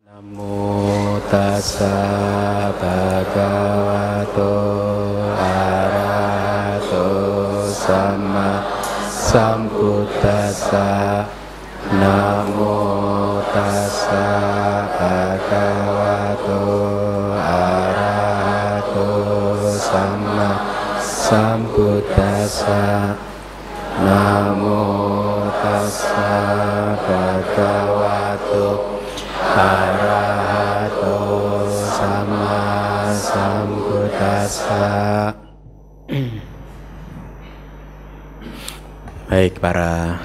Namo tassa bhagavato arahato sama sambuddhassa. Namo tassa bhagavato arahato sama sambuddhassa. Namo tassa bhagavato arahato sama sambuddhassa. Baik para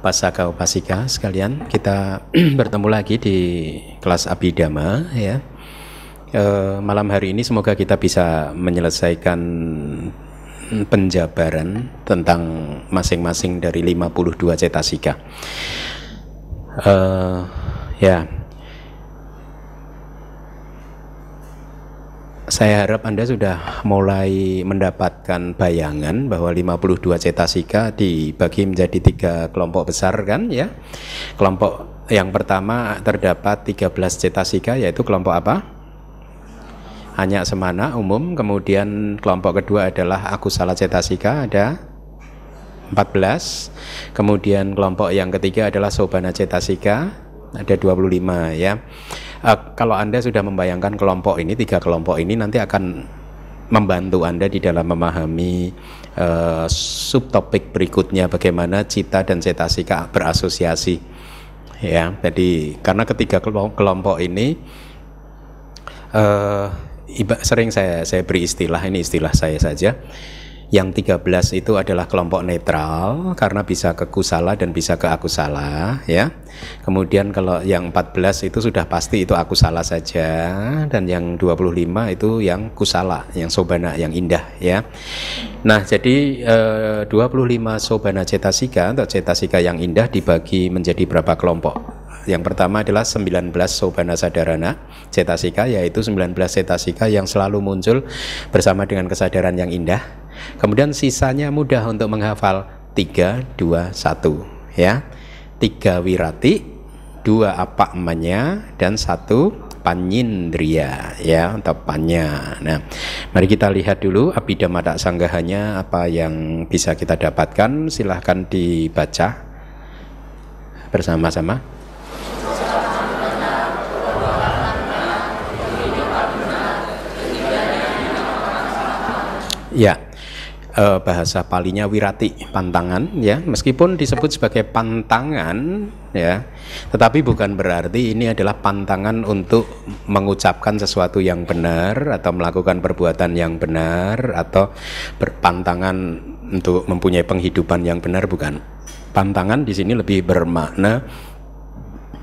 pasaka upasika sekalian, kita bertemu lagi di kelas Abhidhamma ya. Malam hari ini semoga kita bisa menyelesaikan penjabaran tentang masing-masing dari 52 cetasika. Saya harap Anda sudah mulai mendapatkan bayangan bahwa 52 cetasika dibagi menjadi 3 kelompok besar kan ya. Kelompok yang pertama terdapat 13 cetasika, yaitu kelompok apa? Hanya semana umum. Kemudian kelompok kedua adalah akusala cetasika, ada 14. Kemudian kelompok yang ketiga adalah sobana cetasika, ada 25 ya. Kalau Anda sudah membayangkan kelompok ini, 3 kelompok ini nanti akan membantu Anda di dalam memahami subtopik berikutnya, bagaimana cita dan cetasika berasosiasi ya. Jadi karena ketiga kelompok ini sering saya beri istilah, ini istilah saya saja. Yang 13 itu adalah kelompok netral karena bisa ke kusala dan bisa ke akusala ya. Kemudian kalau yang 14 itu sudah pasti itu akusala saja, dan yang 25 itu yang kusala, yang sobana, yang indah ya. Nah, jadi 25 sobana cetasika atau cetasika yang indah dibagi menjadi berapa kelompok? Yang pertama adalah 19 sobana sadarana cetasika, yaitu 19 cetasika yang selalu muncul bersama dengan kesadaran yang indah. Kemudian sisanya mudah untuk menghafal, 3, 2, 1 ya. 3 wirati, 2 apamanya, dan 1 panyindriya ya, atau panya. Nah, mari kita lihat dulu Abhidhamma Sanggahanya apa yang bisa kita dapatkan. Silahkan dibaca bersama-sama. Ya, bahasa palinya wirati, pantangan ya, meskipun disebut sebagai pantangan ya, tetapi bukan berarti ini adalah pantangan untuk mengucapkan sesuatu yang benar atau melakukan perbuatan yang benar atau berpantangan untuk mempunyai penghidupan yang benar, bukan. Pantangan di sini lebih bermakna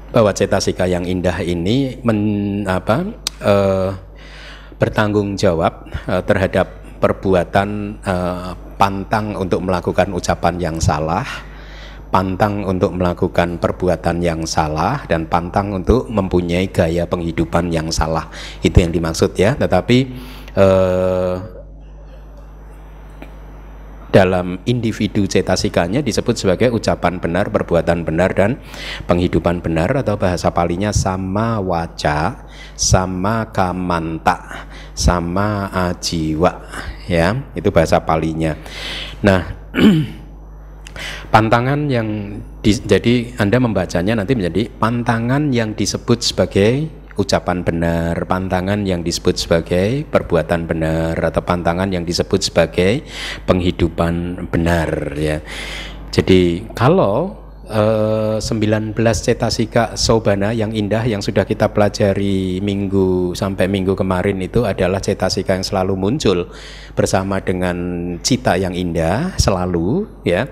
bahwa cetasika yang indah ini bertanggung jawab terhadap perbuatan pantang untuk melakukan ucapan yang salah, pantang untuk melakukan perbuatan yang salah, dan pantang untuk mempunyai gaya penghidupan yang salah. Itu yang dimaksud ya. Tetapi dalam individu cetasikanya disebut sebagai ucapan benar, perbuatan benar, dan penghidupan benar, atau bahasa palinya sama waca, sama kamanta, sama ajiwa ya, itu bahasa palinya. Nah, pantangan yang jadi Anda membacanya nanti menjadi pantangan yang disebut sebagai ucapan benar, pantangan yang disebut sebagai perbuatan benar, atau pantangan yang disebut sebagai penghidupan benar ya. Jadi kalau 19 cetasika sobana yang indah yang sudah kita pelajari minggu sampai minggu kemarin itu adalah cetasika yang selalu muncul bersama dengan cita yang indah selalu ya.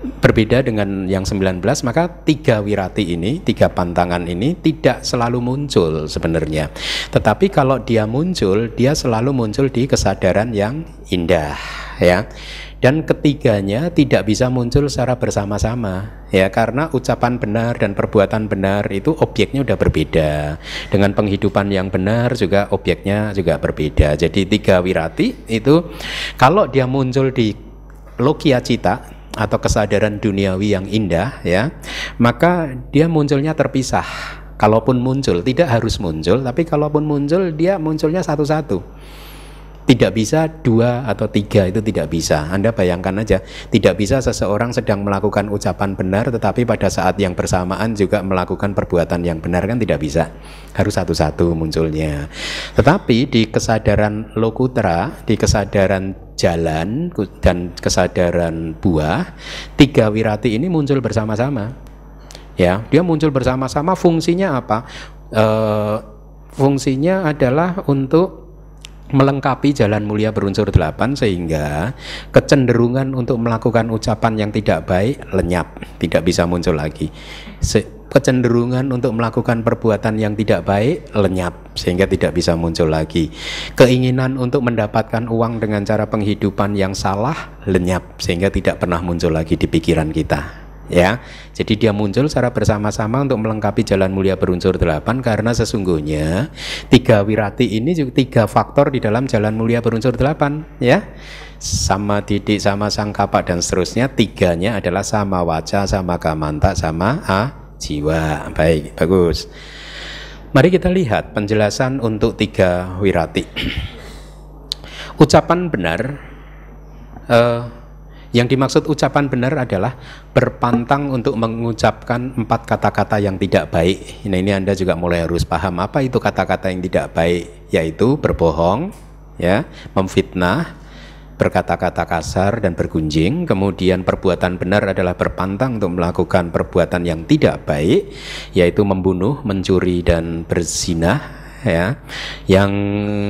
Berbeda dengan yang 19, maka 3 wirati ini, 3 pantangan ini tidak selalu muncul sebenarnya. Tetapi kalau dia muncul, dia selalu muncul di kesadaran yang indah ya. Dan ketiganya tidak bisa muncul secara bersama-sama ya, karena ucapan benar dan perbuatan benar itu objeknya udah berbeda. Dengan penghidupan yang benar juga objeknya juga berbeda. Jadi 3 wirati itu kalau dia muncul di lokia cita atau kesadaran duniawi yang indah, ya, maka dia munculnya terpisah. Kalaupun muncul, tidak harus muncul, tapi kalaupun muncul, dia munculnya satu-satu. Tidak bisa 2 atau 3, itu tidak bisa. Anda bayangkan aja, tidak bisa seseorang sedang melakukan ucapan benar tetapi pada saat yang bersamaan juga melakukan perbuatan yang benar, kan tidak bisa. Harus satu-satu munculnya. Tetapi di kesadaran lokutra, di kesadaran jalan dan kesadaran buah, 3 wirati ini muncul bersama-sama. Ya, dia muncul bersama-sama. Fungsinya apa? Fungsinya adalah untuk melengkapi jalan mulia berunsur 8, sehingga kecenderungan untuk melakukan ucapan yang tidak baik lenyap, tidak bisa muncul lagi. Kecenderungan untuk melakukan perbuatan yang tidak baik lenyap, sehingga tidak bisa muncul lagi. Keinginan untuk mendapatkan uang dengan cara penghidupan yang salah lenyap, sehingga tidak pernah muncul lagi di pikiran kita. Ya, jadi dia muncul secara bersama-sama untuk melengkapi jalan mulia berunsur 8, karena sesungguhnya 3 wirati ini juga 3 faktor di dalam jalan mulia berunsur 8, ya. Sama didik, sama sangkapa dan seterusnya, 3-nya adalah sama waca, sama kamanta, sama jiwa. Baik, bagus. Mari kita lihat penjelasan untuk 3 wirati. Ucapan benar, yang dimaksud ucapan benar adalah berpantang untuk mengucapkan 4 kata-kata yang tidak baik. Nah, ini Anda juga mulai harus paham apa itu kata-kata yang tidak baik, yaitu berbohong, ya, memfitnah, berkata-kata kasar dan bergunjing. Kemudian perbuatan benar adalah berpantang untuk melakukan perbuatan yang tidak baik, yaitu membunuh, mencuri dan berzina. Ya, yang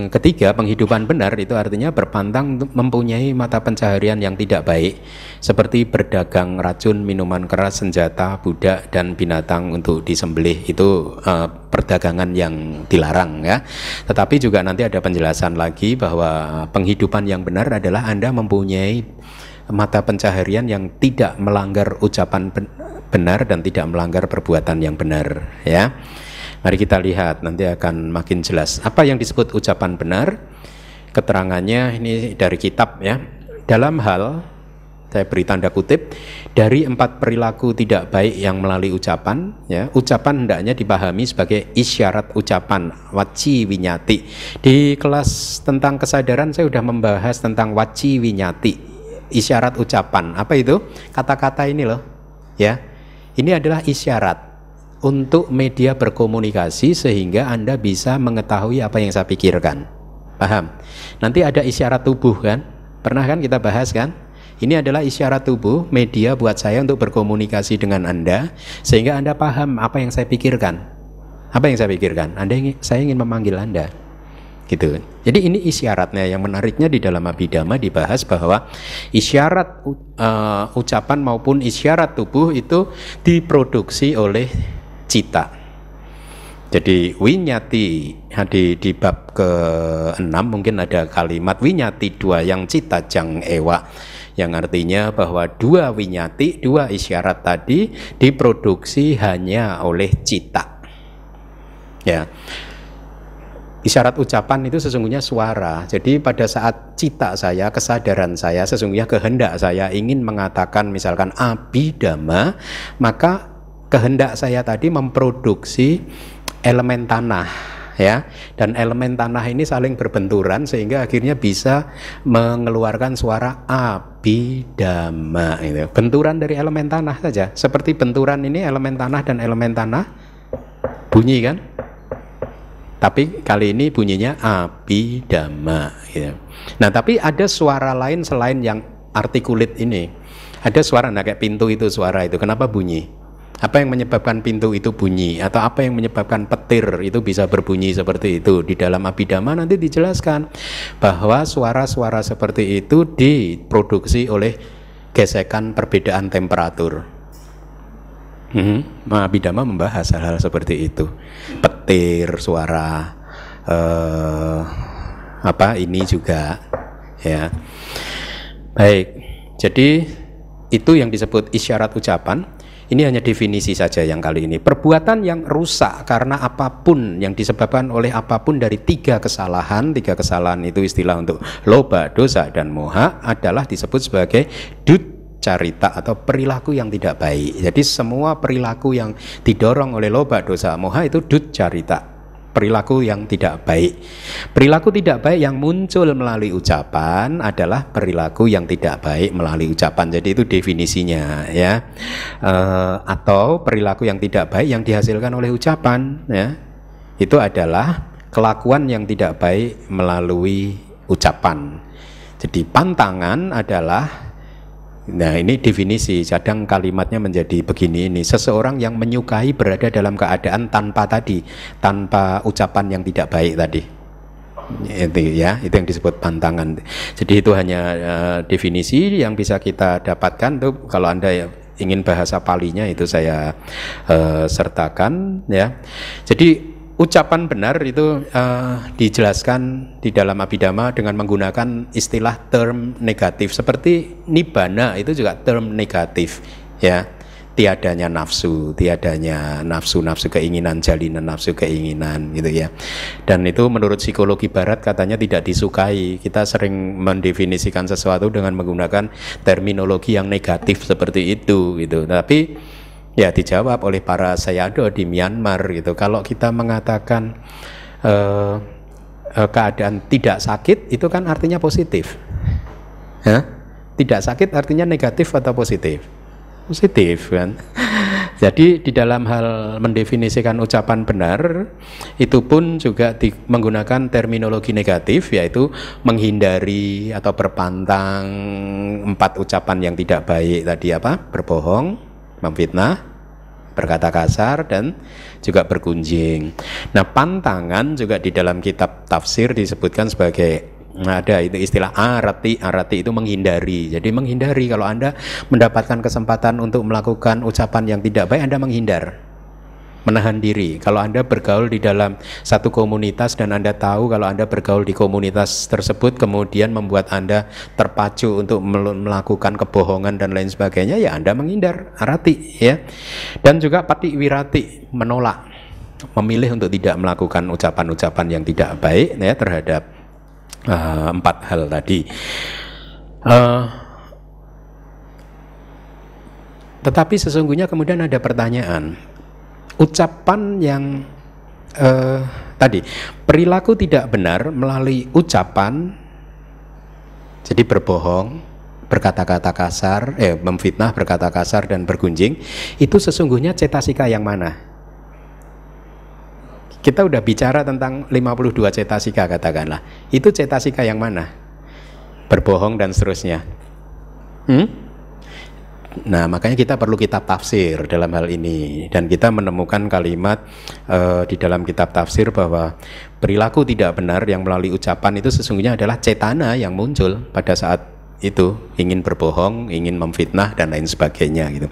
ketiga, penghidupan benar itu artinya berpantang untuk mempunyai mata pencaharian yang tidak baik, seperti berdagang racun, minuman keras, senjata, budak dan binatang untuk disembelih. Itu perdagangan yang dilarang, ya. Tetapi juga nanti ada penjelasan lagi bahwa penghidupan yang benar adalah Anda mempunyai mata pencaharian yang tidak melanggar ucapan benar dan tidak melanggar perbuatan yang benar, ya. Mari kita lihat, nanti akan makin jelas apa yang disebut ucapan benar. Keterangannya ini dari kitab, ya. Dalam hal, saya beri tanda kutip, dari 4 perilaku tidak baik yang melalui ucapan, ya, ucapan hendaknya dipahami sebagai isyarat ucapan, waci winyati. Di kelas tentang kesadaran saya sudah membahas tentang waci winyati, isyarat ucapan. Apa itu? Kata-kata ini loh, ya. Ini adalah isyarat untuk media berkomunikasi sehingga Anda bisa mengetahui apa yang saya pikirkan. Paham? Nanti ada isyarat tubuh, kan? Pernah kan kita bahas, kan? Ini adalah isyarat tubuh, media buat saya untuk berkomunikasi dengan Anda sehingga Anda paham apa yang saya pikirkan. Apa yang saya pikirkan? Saya ingin memanggil Anda. Gitu. Jadi ini isyaratnya. Yang menariknya di dalam Abhidhamma dibahas bahwa isyarat ucapan maupun isyarat tubuh itu diproduksi oleh cita. Jadi winyati, di bab ke-6 mungkin ada kalimat winyati 2 yang cita jang ewa, yang artinya bahwa 2 winyati, 2 isyarat tadi diproduksi hanya oleh cita. Ya. Isyarat ucapan itu sesungguhnya suara. Jadi pada saat cita saya, kesadaran saya, sesungguhnya kehendak saya ingin mengatakan misalkan abhidhamma, maka kehendak saya tadi memproduksi elemen tanah, ya, dan elemen tanah ini saling berbenturan sehingga akhirnya bisa mengeluarkan suara abhidhamma. Itu benturan dari elemen tanah saja, seperti benturan ini elemen tanah dan elemen tanah bunyi, kan? Tapi kali ini bunyinya abhidhamma, gitu. Nah, tapi ada suara lain selain yang artikulit ini. Ada suara, nah kayak pintu itu suara itu, kenapa bunyi? Apa yang menyebabkan pintu itu bunyi? Atau apa yang menyebabkan petir itu bisa berbunyi seperti itu? Di dalam Abhidhamma nanti dijelaskan bahwa suara-suara seperti itu diproduksi oleh gesekan perbedaan temperatur. Abhidhamma membahas hal-hal seperti itu. Petir, suara, ini juga, ya. Baik, jadi itu yang disebut isyarat ucapan. Ini hanya definisi saja yang kali ini. Perbuatan yang rusak karena apapun, yang disebabkan oleh apapun dari tiga kesalahan itu istilah untuk loba, dosa, dan moha, adalah disebut sebagai duccarita atau perilaku yang tidak baik. Jadi semua perilaku yang didorong oleh loba, dosa, moha itu duccarita, perilaku yang tidak baik. Perilaku tidak baik yang muncul melalui ucapan adalah perilaku yang tidak baik melalui ucapan. Jadi itu definisinya, ya. Atau perilaku yang tidak baik yang dihasilkan oleh ucapan, ya. Itu adalah kelakuan yang tidak baik melalui ucapan. Jadi pantangan adalah, nah ini definisi, kadang kalimatnya menjadi begini ini, seseorang yang menyukai berada dalam keadaan tanpa ucapan yang tidak baik tadi. Itu ya, itu yang disebut pantangan. Jadi itu hanya definisi yang bisa kita dapatkan tuh. Kalau Anda ingin bahasa palinya itu saya sertakan, ya. Jadi ucapan benar itu dijelaskan di dalam Abhidhamma dengan menggunakan istilah term negatif. Seperti nibbana itu juga term negatif, ya. Tiadanya nafsu keinginan, jalinan nafsu keinginan, gitu ya. Dan itu menurut psikologi barat katanya tidak disukai. Kita sering mendefinisikan sesuatu dengan menggunakan terminologi yang negatif seperti itu, gitu. Tapi ya dijawab oleh para sayadaw di Myanmar gitu. Kalau kita mengatakan keadaan tidak sakit itu kan artinya positif. Hah? Tidak sakit artinya negatif atau positif? Positif kan. Jadi di dalam hal mendefinisikan ucapan benar itu pun juga menggunakan terminologi negatif, yaitu menghindari atau berpantang 4 ucapan yang tidak baik tadi, apa? Berbohong, memfitnah, berkata kasar, dan juga bergunjing. Nah, pantangan juga di dalam kitab tafsir disebutkan sebagai, ada itu istilah arati itu menghindari. Jadi menghindari, kalau Anda mendapatkan kesempatan untuk melakukan ucapan yang tidak baik, Anda menghindar, menahan diri. Kalau Anda bergaul di dalam satu komunitas dan Anda tahu kalau Anda bergaul di komunitas tersebut kemudian membuat Anda terpacu untuk melakukan kebohongan dan lain sebagainya, ya Anda menghindar, arati, ya. Dan juga pati wirati, menolak, memilih untuk tidak melakukan ucapan-ucapan yang tidak baik, ya, terhadap 4 hal tadi. Tetapi sesungguhnya kemudian ada pertanyaan. Ucapan yang tadi, perilaku tidak benar melalui ucapan, jadi berbohong, berkata-kata kasar, memfitnah, berkata kasar, dan bergunjing, itu sesungguhnya cetasika yang mana? Kita udah bicara tentang 52 cetasika katakanlah. Itu cetasika yang mana? Berbohong dan seterusnya. Nah, makanya kita perlu kitab tafsir dalam hal ini. Dan kita menemukan kalimat di dalam kitab tafsir bahwa perilaku tidak benar yang melalui ucapan itu sesungguhnya adalah cetana yang muncul pada saat itu, ingin berbohong, ingin memfitnah, dan lain sebagainya gitu.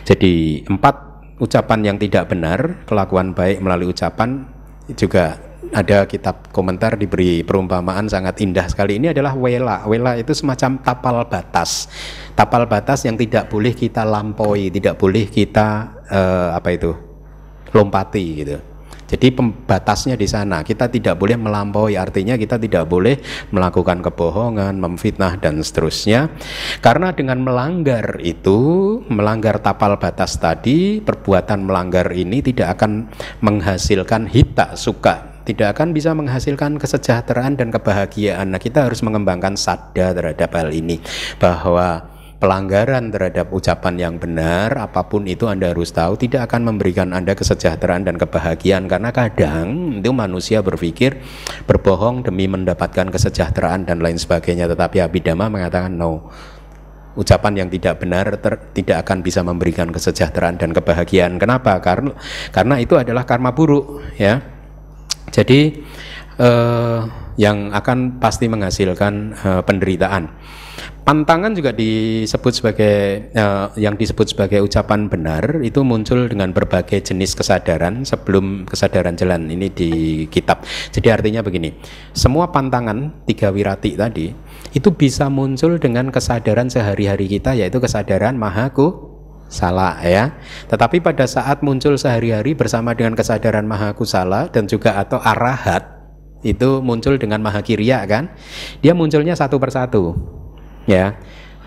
Jadi 4 ucapan yang tidak benar, kelakuan baik melalui ucapan, juga ada kitab komentar diberi perumpamaan sangat indah sekali. Ini adalah wela. Wela itu semacam tapal batas. Tapal batas yang tidak boleh kita lampaui, tidak boleh kita lompati gitu. Jadi pembatasnya di sana. Kita tidak boleh melampaui, artinya kita tidak boleh melakukan kebohongan, memfitnah, dan seterusnya. Karena dengan melanggar itu, melanggar tapal batas tadi, perbuatan melanggar ini tidak akan menghasilkan hita suka, tidak akan bisa menghasilkan kesejahteraan dan kebahagiaan. Nah, kita harus mengembangkan sadda terhadap hal ini, bahwa pelanggaran terhadap ucapan yang benar, apapun itu, Anda harus tahu tidak akan memberikan Anda kesejahteraan dan kebahagiaan. Karena kadang itu manusia berpikir berbohong demi mendapatkan kesejahteraan dan lain sebagainya. Tetapi Abhidhamma mengatakan no, ucapan yang tidak benar tidak akan bisa memberikan kesejahteraan dan kebahagiaan. Kenapa? Karena itu adalah karma buruk, ya. Jadi yang akan pasti menghasilkan penderitaan. Pantangan juga disebut sebagai yang disebut sebagai ucapan benar itu muncul dengan berbagai jenis kesadaran sebelum kesadaran jalan, ini di kitab. Jadi artinya begini, semua pantangan 3 wirati tadi itu bisa muncul dengan kesadaran sehari-hari kita, yaitu kesadaran maha salah ya. Tetapi pada saat muncul sehari-hari bersama dengan kesadaran maha kusala dan juga atau arahat, itu muncul dengan maha kiriya kan, dia munculnya satu persatu ya.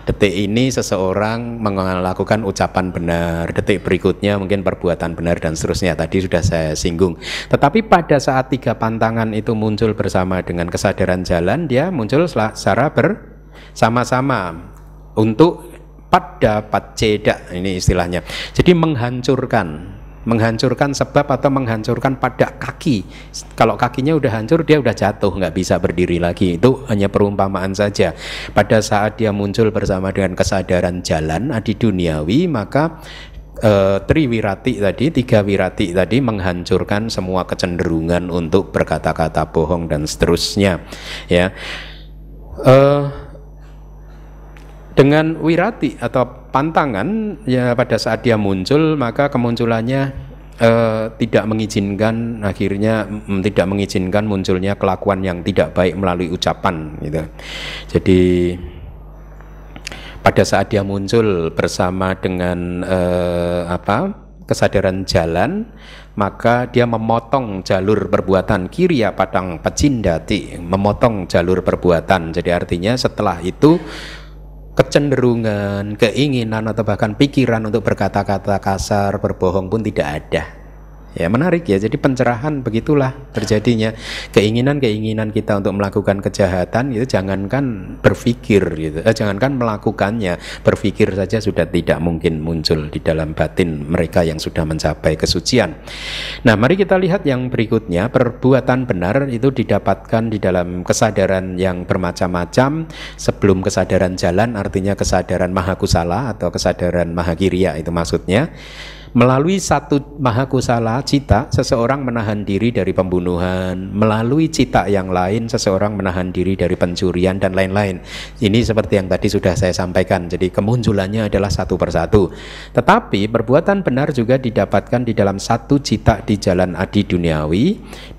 Detik ini seseorang melakukan ucapan benar, detik berikutnya mungkin perbuatan benar dan seterusnya, tadi sudah saya singgung. Tetapi pada saat tiga pantangan itu muncul bersama dengan kesadaran jalan, dia muncul secara bersama-sama untuk pada paceda, ini istilahnya. Jadi menghancurkan sebab atau menghancurkan pada kaki. Kalau kakinya udah hancur, dia udah jatuh, nggak bisa berdiri lagi. Itu hanya perumpamaan saja. Pada saat dia muncul bersama dengan kesadaran jalan adi duniawi, maka triwirati tadi, tiga wirati tadi menghancurkan semua kecenderungan untuk berkata-kata bohong dan seterusnya ya. Dengan wirati atau pantangan ya, pada saat dia muncul maka kemunculannya tidak mengizinkan, akhirnya tidak mengizinkan munculnya kelakuan yang tidak baik melalui ucapan gitu. Jadi pada saat dia muncul bersama dengan kesadaran jalan, maka dia memotong jalur perbuatan kiriya padang pecindati, memotong jalur perbuatan. Jadi artinya setelah itu kecenderungan, keinginan atau bahkan pikiran untuk berkata-kata kasar, berbohong pun tidak ada. Ya, menarik ya. Jadi pencerahan begitulah terjadinya. Keinginan-keinginan kita untuk melakukan kejahatan itu jangankan berpikir gitu, jangankan melakukannya, berpikir saja sudah tidak mungkin muncul di dalam batin mereka yang sudah mencapai kesucian. Nah, mari kita lihat yang berikutnya. Perbuatan benar itu didapatkan di dalam kesadaran yang bermacam-macam. Sebelum kesadaran jalan, artinya kesadaran maha kusala atau kesadaran maha kiriya, itu maksudnya. Melalui satu maha kusala cita, seseorang menahan diri dari pembunuhan. Melalui cita yang lain, seseorang menahan diri dari pencurian dan lain-lain. Ini seperti yang tadi sudah saya sampaikan. Jadi kemunculannya adalah satu persatu. Tetapi perbuatan benar juga didapatkan di dalam satu cita di jalan adi duniawi.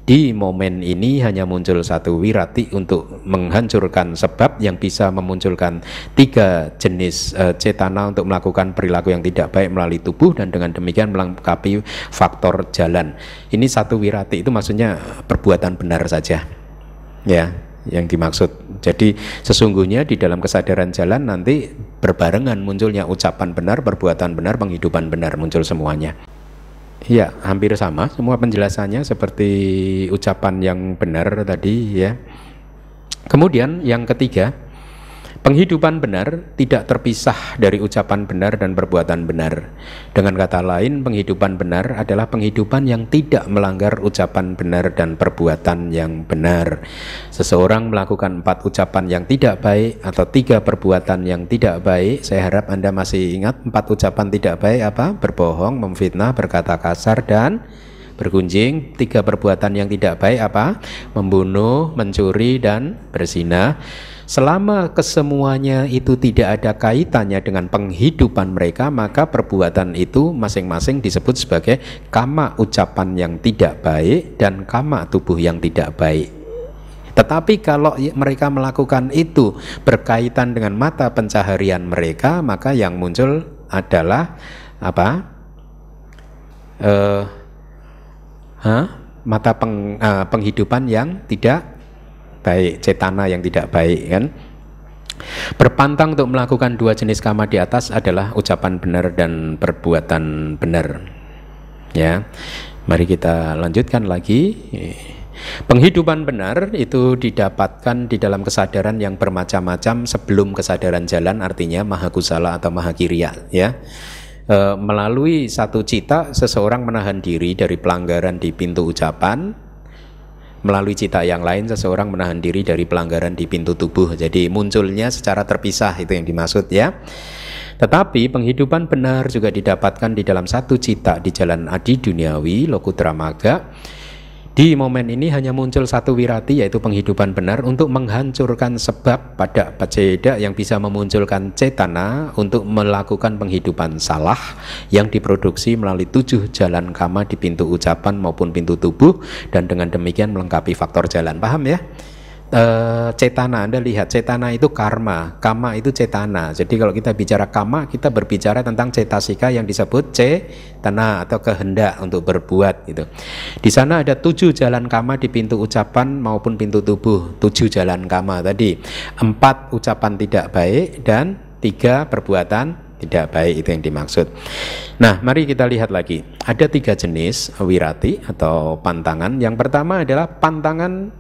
Di momen ini hanya muncul satu wirati untuk menghancurkan sebab yang bisa memunculkan tiga jenis cetana untuk melakukan perilaku yang tidak baik melalui tubuh, dan dengan demikian melengkapi faktor jalan. Ini satu wirati, itu maksudnya perbuatan benar saja ya yang dimaksud. Jadi sesungguhnya di dalam kesadaran jalan nanti berbarengan munculnya ucapan benar, perbuatan benar, penghidupan benar, muncul semuanya. Ya, hampir sama semua penjelasannya seperti ucapan yang benar tadi ya. Kemudian yang ketiga, penghidupan benar tidak terpisah dari ucapan benar dan perbuatan benar. Dengan kata lain, penghidupan benar adalah penghidupan yang tidak melanggar ucapan benar dan perbuatan yang benar. Seseorang melakukan 4 ucapan yang tidak baik atau 3 perbuatan yang tidak baik. Saya harap Anda masih ingat 4 ucapan tidak baik apa? Berbohong, memfitnah, berkata kasar, dan bergunjing. 3 perbuatan yang tidak baik apa? Membunuh, mencuri, dan berzina. Selama kesemuanya itu tidak ada kaitannya dengan penghidupan mereka, maka perbuatan itu masing-masing disebut sebagai kama ucapan yang tidak baik dan kama tubuh yang tidak baik. Tetapi kalau mereka melakukan itu berkaitan dengan mata pencaharian mereka, maka yang muncul adalah apa? Mata penghidupan yang tidak baik, cetana yang tidak baik kan. Berpantang untuk melakukan 2 jenis kama di atas adalah ucapan benar dan perbuatan benar ya. Mari kita lanjutkan lagi. Penghidupan benar itu didapatkan di dalam kesadaran yang bermacam-macam sebelum kesadaran jalan, artinya maha kusala atau maha kiriya ya. Melalui satu cita, seseorang menahan diri dari pelanggaran di pintu ucapan. Melalui cita yang lain, seseorang menahan diri dari pelanggaran di pintu tubuh. Jadi munculnya secara terpisah, itu yang dimaksud ya. Tetapi penghidupan benar juga didapatkan di dalam satu cita di jalan adi duniawi, lokutra maga. Di momen ini hanya muncul satu wirati, yaitu penghidupan benar untuk menghancurkan sebab pada paceda yang bisa memunculkan cetana untuk melakukan penghidupan salah yang diproduksi melalui 7 jalan kama di pintu ucapan maupun pintu tubuh, dan dengan demikian melengkapi faktor jalan. Paham ya? cetana. Anda lihat, cetana itu karma, kama itu cetana. Jadi kalau kita bicara kama, kita berbicara tentang cetasika yang disebut cetana atau kehendak untuk berbuat gitu. Di sana ada 7 jalan kama di pintu ucapan maupun pintu tubuh. 7 jalan kama tadi, 4 ucapan tidak baik dan 3 perbuatan tidak baik, itu yang dimaksud. Nah, mari kita lihat lagi. Ada 3 jenis wirati atau pantangan. Yang pertama adalah pantangan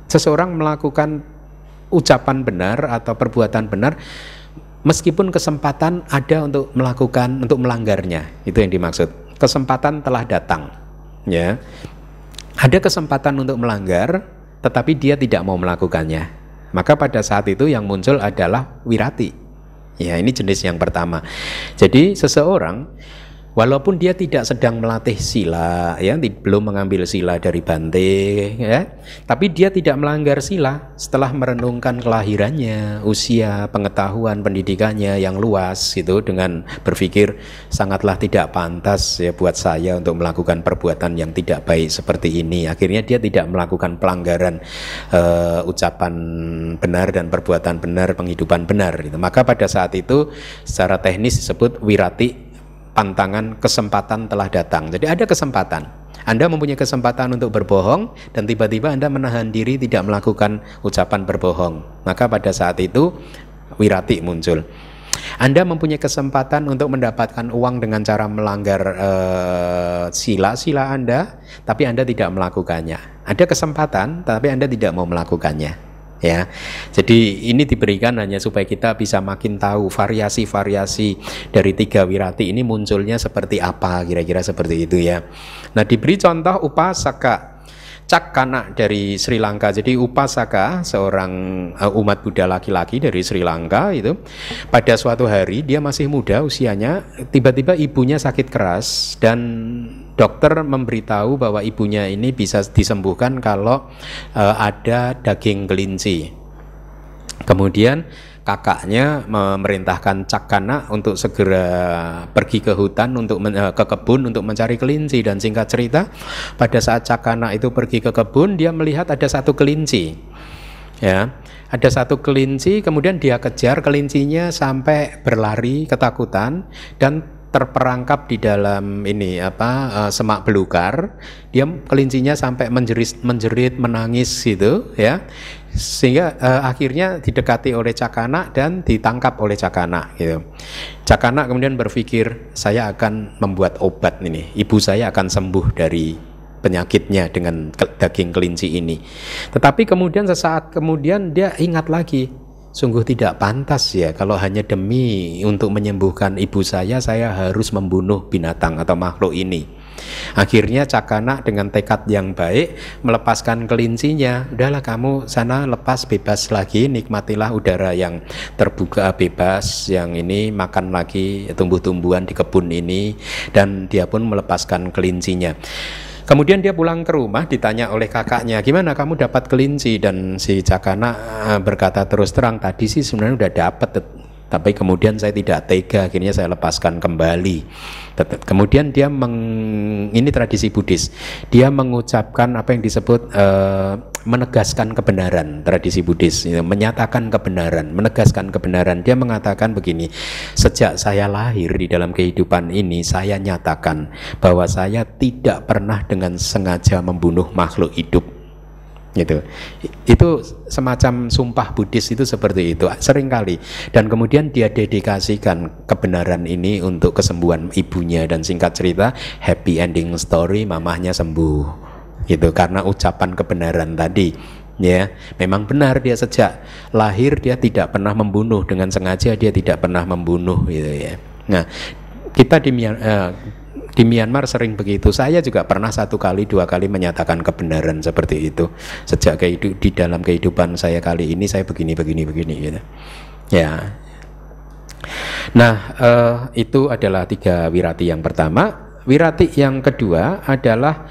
seseorang melakukan ucapan benar atau perbuatan benar meskipun kesempatan ada untuk melakukan, untuk melanggarnya. Itu yang dimaksud. Kesempatan telah datang, ya. Ada kesempatan untuk melanggar, tetapi dia tidak mau melakukannya. Maka pada saat itu yang muncul adalah wirati. Ya, ini jenis yang pertama. Jadi seseorang walaupun dia tidak sedang melatih sila, ya, belum mengambil sila dari Bante, ya, tapi dia tidak melanggar sila setelah merenungkan kelahirannya, usia, pengetahuan, pendidikannya yang luas, gitu, dengan berpikir sangatlah tidak pantas ya buat saya untuk melakukan perbuatan yang tidak baik seperti ini. Akhirnya dia tidak melakukan pelanggaran ucapan benar dan perbuatan benar, penghidupan benar. Gitu. Maka pada saat itu secara teknis disebut wirati. Pantangan kesempatan telah datang. Jadi ada kesempatan. Anda mempunyai kesempatan untuk berbohong dan tiba-tiba Anda menahan diri tidak melakukan ucapan berbohong. Maka pada saat itu wirati muncul. Anda mempunyai kesempatan untuk mendapatkan uang dengan cara melanggar sila-sila Anda, tapi Anda tidak melakukannya. Ada kesempatan, tapi Anda tidak mau melakukannya. Ya, jadi ini diberikan hanya supaya kita bisa makin tahu variasi-variasi dari 3 wirati ini munculnya seperti apa, kira-kira seperti itu ya. Nah, diberi contoh upasaka Cakkana dari Sri Lanka. Jadi upasaka seorang umat Buddha laki-laki dari Sri Lanka itu pada suatu hari dia masih muda usianya, tiba-tiba ibunya sakit keras dan dokter memberitahu bahwa ibunya ini bisa disembuhkan kalau ada daging kelinci. Kemudian kakaknya memerintahkan Cakkana untuk segera pergi ke hutan, ke kebun untuk mencari kelinci. Dan singkat cerita, pada saat Cakkana itu pergi ke kebun, dia melihat ada satu kelinci. Ya, ada satu kelinci, kemudian dia kejar kelincinya sampai berlari ketakutan dan terperangkap di dalam semak belukar. Dia kelincinya sampai menjerit menangis gitu ya, sehingga akhirnya didekati oleh Cakkana dan ditangkap oleh Cakkana gitu. Cakkana kemudian berpikir, saya akan membuat obat ini, ibu saya akan sembuh dari penyakitnya dengan daging kelinci ini. Tetapi kemudian sesaat kemudian dia ingat lagi, sungguh tidak pantas ya kalau hanya demi untuk menyembuhkan ibu saya harus membunuh binatang atau makhluk ini. Akhirnya Cakkana dengan tekad yang baik melepaskan kelincinya. Udahlah, kamu sana lepas, bebas lagi, nikmatilah udara yang terbuka bebas, yang ini makan lagi tumbuh-tumbuhan di kebun ini. Dan dia pun melepaskan kelincinya. Kemudian dia pulang ke rumah, ditanya oleh kakaknya, gimana kamu dapat kelinci? Dan si Cakkana berkata terus terang, tadi sih sebenarnya udah dapat, tapi kemudian saya tidak tega, akhirnya saya lepaskan kembali. Kemudian dia ini tradisi Buddhis, dia mengucapkan apa yang disebut menegaskan kebenaran. Tradisi Buddhis menyatakan kebenaran, menegaskan kebenaran. Dia mengatakan begini, sejak saya lahir di dalam kehidupan ini, saya nyatakan bahwa saya tidak pernah dengan sengaja membunuh makhluk hidup. Gitu. Itu semacam sumpah Buddhis itu seperti itu seringkali. Dan kemudian dia dedikasikan kebenaran ini untuk kesembuhan ibunya. Dan singkat cerita, happy ending story, mamahnya sembuh gitu, karena ucapan kebenaran tadi. Ya, memang benar dia sejak lahir dia tidak pernah membunuh, dengan sengaja dia tidak pernah membunuh gitu ya. Nah, kita di Myanmar sering begitu. Saya juga pernah 1 kali 2 kali menyatakan kebenaran seperti itu. Sejak di dalam kehidupan saya kali ini saya begini gitu. Ya. Nah, itu adalah 3 wirati yang pertama. Wirati yang kedua adalah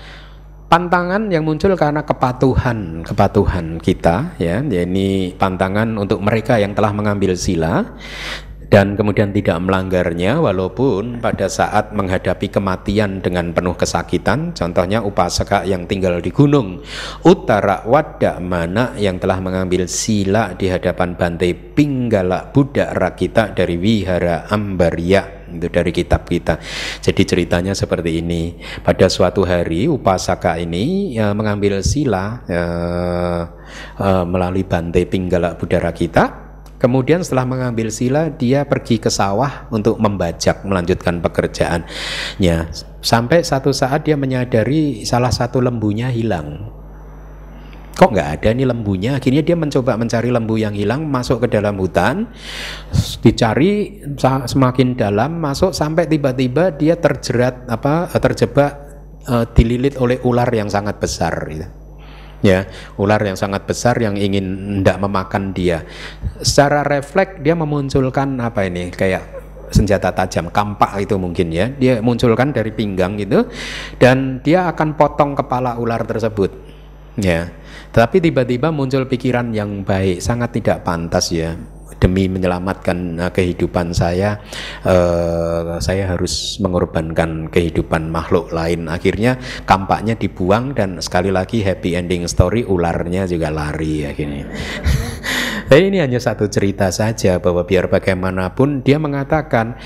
pantangan yang muncul karena kepatuhan kita ya. Ini pantangan untuk mereka yang telah mengambil sila. dan kemudian tidak melanggarnya walaupun pada saat menghadapi kematian dengan penuh kesakitan, contohnya upasaka yang tinggal di gunung Utara Wadamana yang telah mengambil sila di hadapan Bante Pinggala Buddha Rakita dari Wihara Ambarya, itu dari kitab kita. Jadi ceritanya seperti ini. Pada suatu hari upasaka ini mengambil sila melalui Bante Pinggala Buddha Rakita. Kemudian setelah mengambil sila, dia pergi ke sawah untuk membajak, melanjutkan pekerjaannya. Sampai satu saat dia menyadari salah satu lembunya hilang. Kok nggak ada nih lembunya? Akhirnya dia mencoba mencari lembu yang hilang, masuk ke dalam hutan, dicari semakin dalam, masuk sampai tiba-tiba dia terjebak dililit oleh ular yang sangat besar. Gitu. Ya, ular yang sangat besar yang ingin hendak memakan dia. Secara refleks dia memunculkan kayak senjata tajam, kampak itu mungkin ya. Dia munculkan dari pinggang gitu, dan dia akan potong kepala ular tersebut. Ya, tapi tiba-tiba muncul pikiran yang baik, sangat tidak pantas ya. Demi menyelamatkan kehidupan saya harus mengorbankan kehidupan makhluk lain. Akhirnya kampaknya dibuang dan sekali lagi happy ending story, ularnya juga lari akhirnya. Tapi ini hanya satu cerita saja bahwa biar bagaimanapun dia mengatakan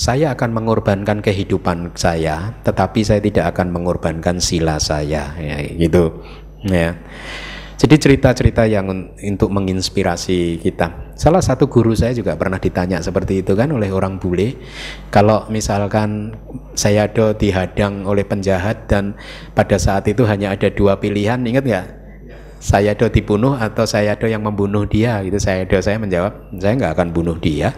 saya akan mengorbankan kehidupan saya, tetapi saya tidak akan mengorbankan sila saya, ya, gitu. Ya. Jadi cerita-cerita yang untuk menginspirasi kita. Salah satu guru saya juga pernah ditanya seperti itu kan oleh orang bule. Kalau misalkan Sayadaw dihadang oleh penjahat dan pada saat itu hanya ada dua pilihan, ingat nggak? Sayadaw dibunuh atau Sayadaw yang membunuh dia? Gitu. Sayadaw saya menjawab, saya nggak akan bunuh dia.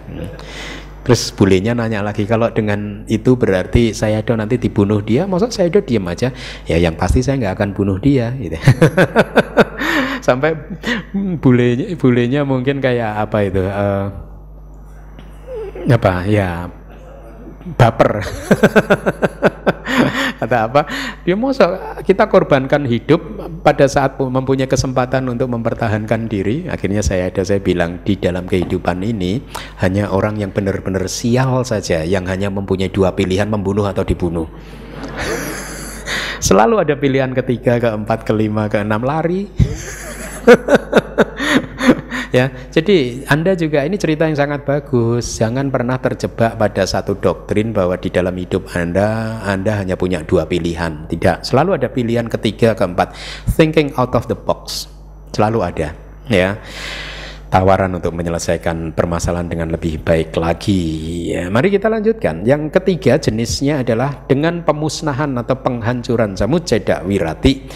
Terus bulenya nanya lagi, kalau dengan itu berarti Sayadaw nanti dibunuh dia, maksud Sayadaw diam aja? Ya yang pasti saya nggak akan bunuh dia gitu. Sampai bulenya mungkin kayak baper. Atau apa, dia mau kita korbankan hidup pada saat mempunyai kesempatan untuk mempertahankan diri. Akhirnya saya bilang di dalam kehidupan ini hanya orang yang benar-benar sial saja yang hanya mempunyai dua pilihan, membunuh atau dibunuh. Selalu ada pilihan ketiga, keempat, kelima, keenam, lari. Ya, jadi Anda juga, ini cerita yang sangat bagus. Jangan pernah terjebak pada satu doktrin bahwa di dalam hidup Anda hanya punya dua pilihan. Tidak, selalu ada pilihan ketiga, keempat. Thinking out of the box selalu ada. Ya, tawaran untuk menyelesaikan permasalahan dengan lebih baik lagi. Ya, mari kita lanjutkan. Yang ketiga jenisnya adalah dengan pemusnahan atau penghancuran samujjada wirati.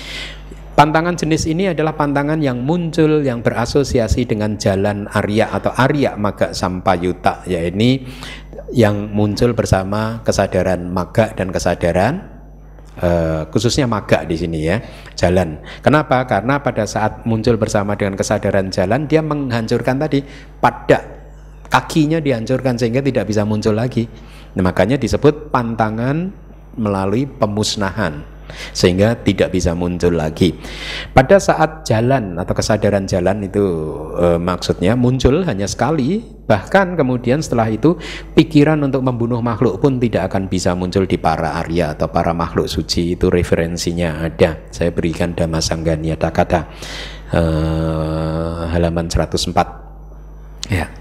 Pantangan jenis ini adalah pantangan yang muncul yang berasosiasi dengan jalan Arya atau Arya Magga Sampayuta, yaitu yang muncul bersama kesadaran Magga dan kesadaran khususnya Magga di sini ya, jalan. Kenapa? Karena pada saat muncul bersama dengan kesadaran jalan, dia menghancurkan tadi pada kakinya, dihancurkan sehingga tidak bisa muncul lagi. Nah, makanya disebut pantangan melalui pemusnahan, sehingga tidak bisa muncul lagi. Pada saat jalan atau kesadaran jalan itu maksudnya muncul hanya sekali, bahkan kemudian setelah itu pikiran untuk membunuh makhluk pun tidak akan bisa muncul di para Arya atau para makhluk suci. Itu referensinya ada, saya berikan Dhammasangga Niyata halaman 104 ya.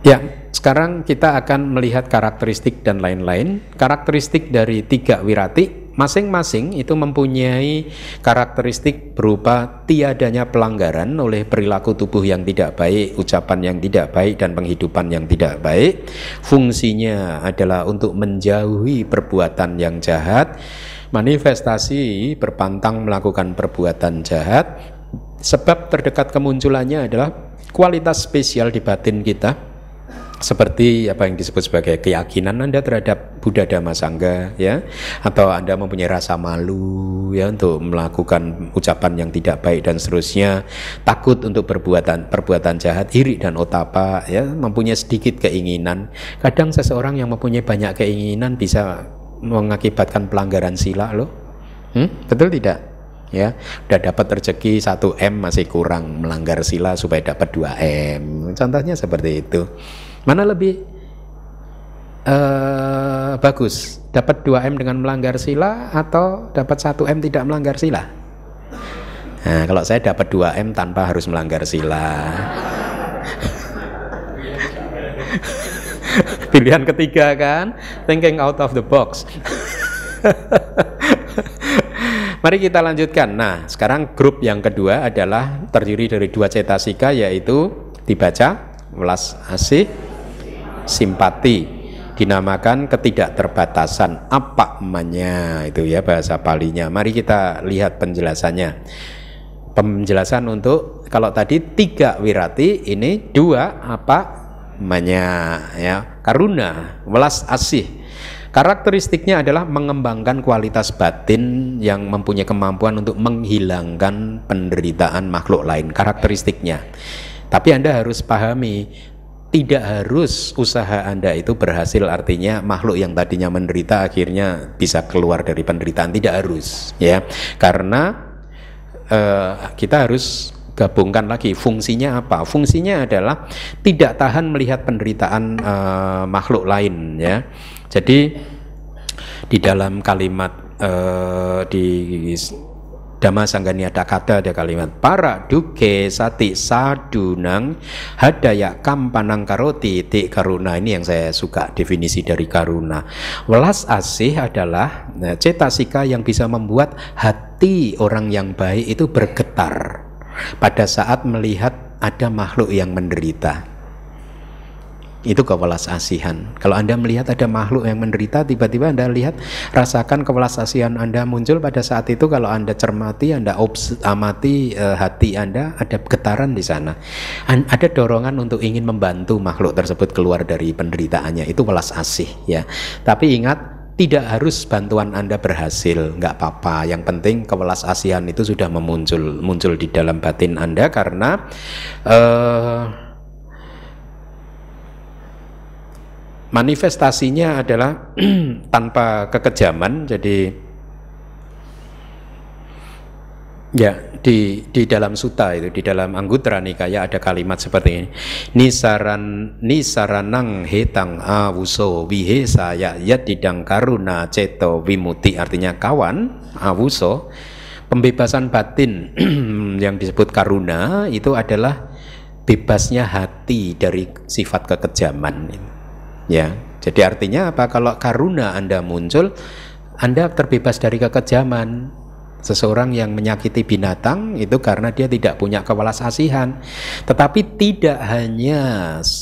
Ya, sekarang kita akan melihat karakteristik dan lain-lain. Karakteristik dari tiga wirati masing-masing itu mempunyai karakteristik berupa tiadanya pelanggaran oleh perilaku tubuh yang tidak baik, ucapan yang tidak baik, dan penghidupan yang tidak baik. Fungsinya adalah untuk menjauhi perbuatan yang jahat, manifestasi berpantang melakukan perbuatan jahat. Sebab terdekat kemunculannya adalah kualitas spesial di batin kita, seperti apa yang disebut sebagai keyakinan Anda terhadap Buddha Dhammasangga ya, atau Anda mempunyai rasa malu ya untuk melakukan ucapan yang tidak baik dan seterusnya, takut untuk perbuatan jahat, iri dan otapa ya, mempunyai sedikit keinginan. Kadang seseorang yang mempunyai banyak keinginan bisa mengakibatkan pelanggaran sila loh. Betul tidak? ya. Udah dapat rezeki 1 M masih kurang, melanggar sila supaya dapat 2 M. Contohnya seperti itu. Mana lebih bagus? Dapat 2 M dengan melanggar sila atau dapat 1 M tidak melanggar sila? Nah, kalau saya dapat 2 M tanpa harus melanggar sila. Pilihan ketiga kan, thinking out of the box. Mari kita lanjutkan. Nah, sekarang grup yang kedua adalah terdiri dari 2 cetasika, yaitu dibaca welas asih, simpati, dinamakan ketidakterbatasan. Apa namanya itu ya bahasa Palinya. Mari kita lihat penjelasannya. Penjelasan untuk kalau tadi 3 wirati, ini 2 apa namanya ya, karuna, welas asih. Karakteristiknya adalah mengembangkan kualitas batin yang mempunyai kemampuan untuk menghilangkan penderitaan makhluk lain. Karakteristiknya. Tapi Anda harus pahami, tidak harus usaha Anda itu berhasil, artinya makhluk yang tadinya menderita akhirnya bisa keluar dari penderitaan. Tidak harus ya, karena kita harus gabungkan lagi fungsinya apa. Fungsinya adalah tidak tahan melihat penderitaan makhluk lain ya. Jadi di dalam kalimat di Dhamma Sangganyata Kata ada kalimat para duke sati sadunang hadaya kampanang karoti ti karuna. Ini yang saya suka definisi dari karuna. Welas asih adalah cetasika yang bisa membuat hati orang yang baik itu bergetar pada saat melihat ada makhluk yang menderita. Itu kewelas asihan. Kalau Anda melihat ada makhluk yang menderita, tiba-tiba Anda lihat, rasakan kewelas asihan Anda muncul pada saat itu. Kalau Anda cermati, Anda amati hati Anda, ada getaran di sana. Ada dorongan untuk ingin membantu makhluk tersebut keluar dari penderitaannya. Itu welas asih ya. Tapi ingat, tidak harus bantuan Anda berhasil, nggak apa-apa. Yang penting kewelas asihan itu sudah muncul di dalam batin Anda, karena manifestasinya adalah tanpa kekejaman. Jadi ya, di dalam sutta itu, di dalam Anggutara Nikaya ada kalimat seperti ini. Nisaranang hetang awuso wihesa yat didang karuna ceto wimuti. Artinya kawan, awuso, pembebasan batin yang disebut karuna itu adalah bebasnya hati dari sifat kekejaman ya. Jadi artinya apa? Kalau karuna Anda muncul, Anda terbebas dari kekejaman. Seseorang yang menyakiti binatang itu karena dia tidak punya kewelas asihan. Tetapi tidak hanya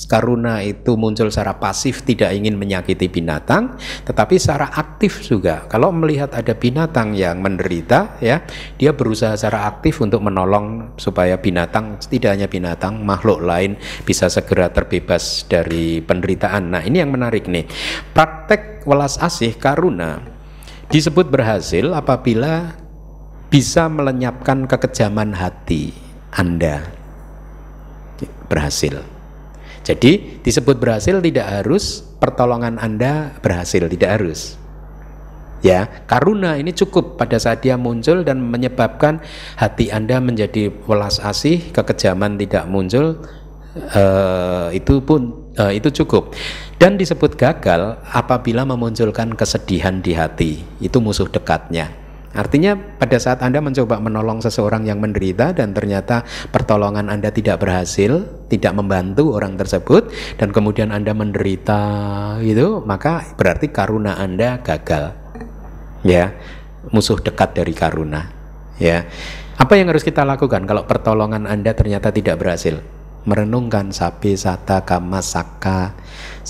karuna itu muncul secara pasif, tidak ingin menyakiti binatang, tetapi secara aktif juga. Kalau melihat ada binatang yang menderita ya, dia berusaha secara aktif untuk menolong supaya binatang, tidak hanya binatang, makhluk lain bisa segera terbebas dari penderitaan. Nah, ini yang menarik nih. Praktek welas asih karuna disebut berhasil apabila bisa melenyapkan kekejaman hati Anda. Berhasil. Jadi disebut berhasil tidak harus pertolongan Anda berhasil, tidak harus. Ya, karuna ini cukup pada saat dia muncul dan menyebabkan hati Anda menjadi welas asih, kekejaman tidak muncul, itu cukup. Dan disebut gagal apabila memunculkan kesedihan di hati. Itu musuh dekatnya. Artinya pada saat Anda mencoba menolong seseorang yang menderita dan ternyata pertolongan Anda tidak berhasil, tidak membantu orang tersebut, dan kemudian Anda menderita gitu, maka berarti karuna Anda gagal. Ya, musuh dekat dari karuna. Ya. Apa yang harus kita lakukan kalau pertolongan Anda ternyata tidak berhasil? Merenungkan sabe sata kama saka,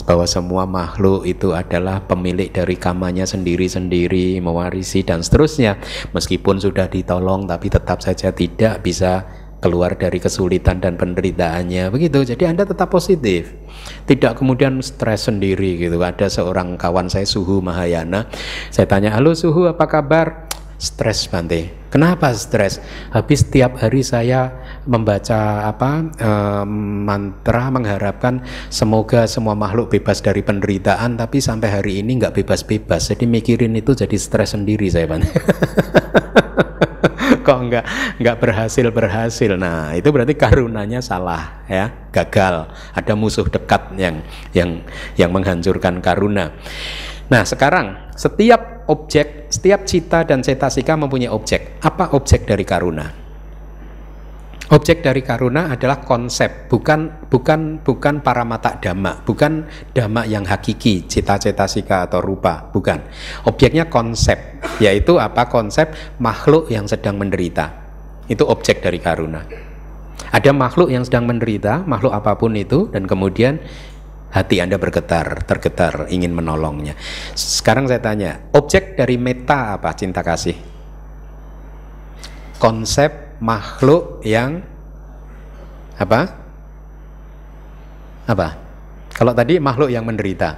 bahwa semua makhluk itu adalah pemilik dari kamanya sendiri-sendiri, mewarisi dan seterusnya. Meskipun sudah ditolong tapi tetap saja tidak bisa keluar dari kesulitan dan penderitaannya, begitu. Jadi Anda tetap positif, tidak kemudian stres sendiri gitu. Ada seorang kawan saya, Suhu Mahayana, saya tanya, halo Suhu, apa kabar? Stres Bante. Kenapa stres? Habis tiap hari saya membaca mantra mengharapkan semoga semua makhluk bebas dari penderitaan, tapi sampai hari ini nggak bebas-bebas. Jadi mikirin itu jadi stres sendiri saya Bante. kok enggak berhasil. Nah, itu berarti karunanya salah ya, gagal. Ada musuh dekat yang menghancurkan karuna. Nah, sekarang setiap objek, setiap cita dan cetasika mempunyai objek. Apa objek dari karuna? Objek dari karuna adalah konsep, bukan paramata dhamma, bukan dhamma yang hakiki, cita, cetasika atau rupa, bukan. Objeknya konsep, yaitu apa? Konsep makhluk yang sedang menderita. Itu objek dari karuna. Ada makhluk yang sedang menderita, makhluk apapun itu, dan kemudian hati Anda tergetar, ingin menolongnya. Sekarang saya tanya, objek dari metta apa? Cinta kasih. Konsep makhluk yang apa? Kalau tadi makhluk yang menderita,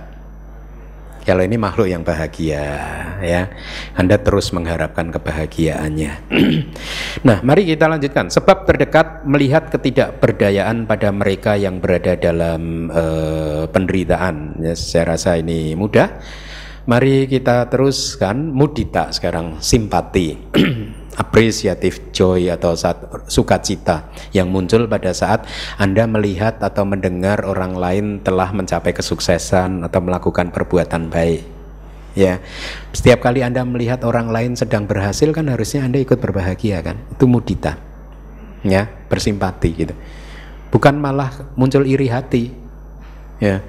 kalau ini makhluk yang bahagia, ya. Anda terus mengharapkan kebahagiaannya. Nah, mari kita lanjutkan. Sebab terdekat melihat ketidakberdayaan pada mereka yang berada dalam penderitaan. Ya, saya rasa ini mudah. Mari kita teruskan mudita sekarang, simpati. Appreciative joy atau sukacita yang muncul pada saat Anda melihat atau mendengar orang lain telah mencapai kesuksesan atau melakukan perbuatan baik. Ya, setiap kali Anda melihat orang lain sedang berhasil, kan harusnya Anda ikut berbahagia, kan? Itu mudita. Ya, bersimpati gitu. Bukan malah muncul iri hati. Ya.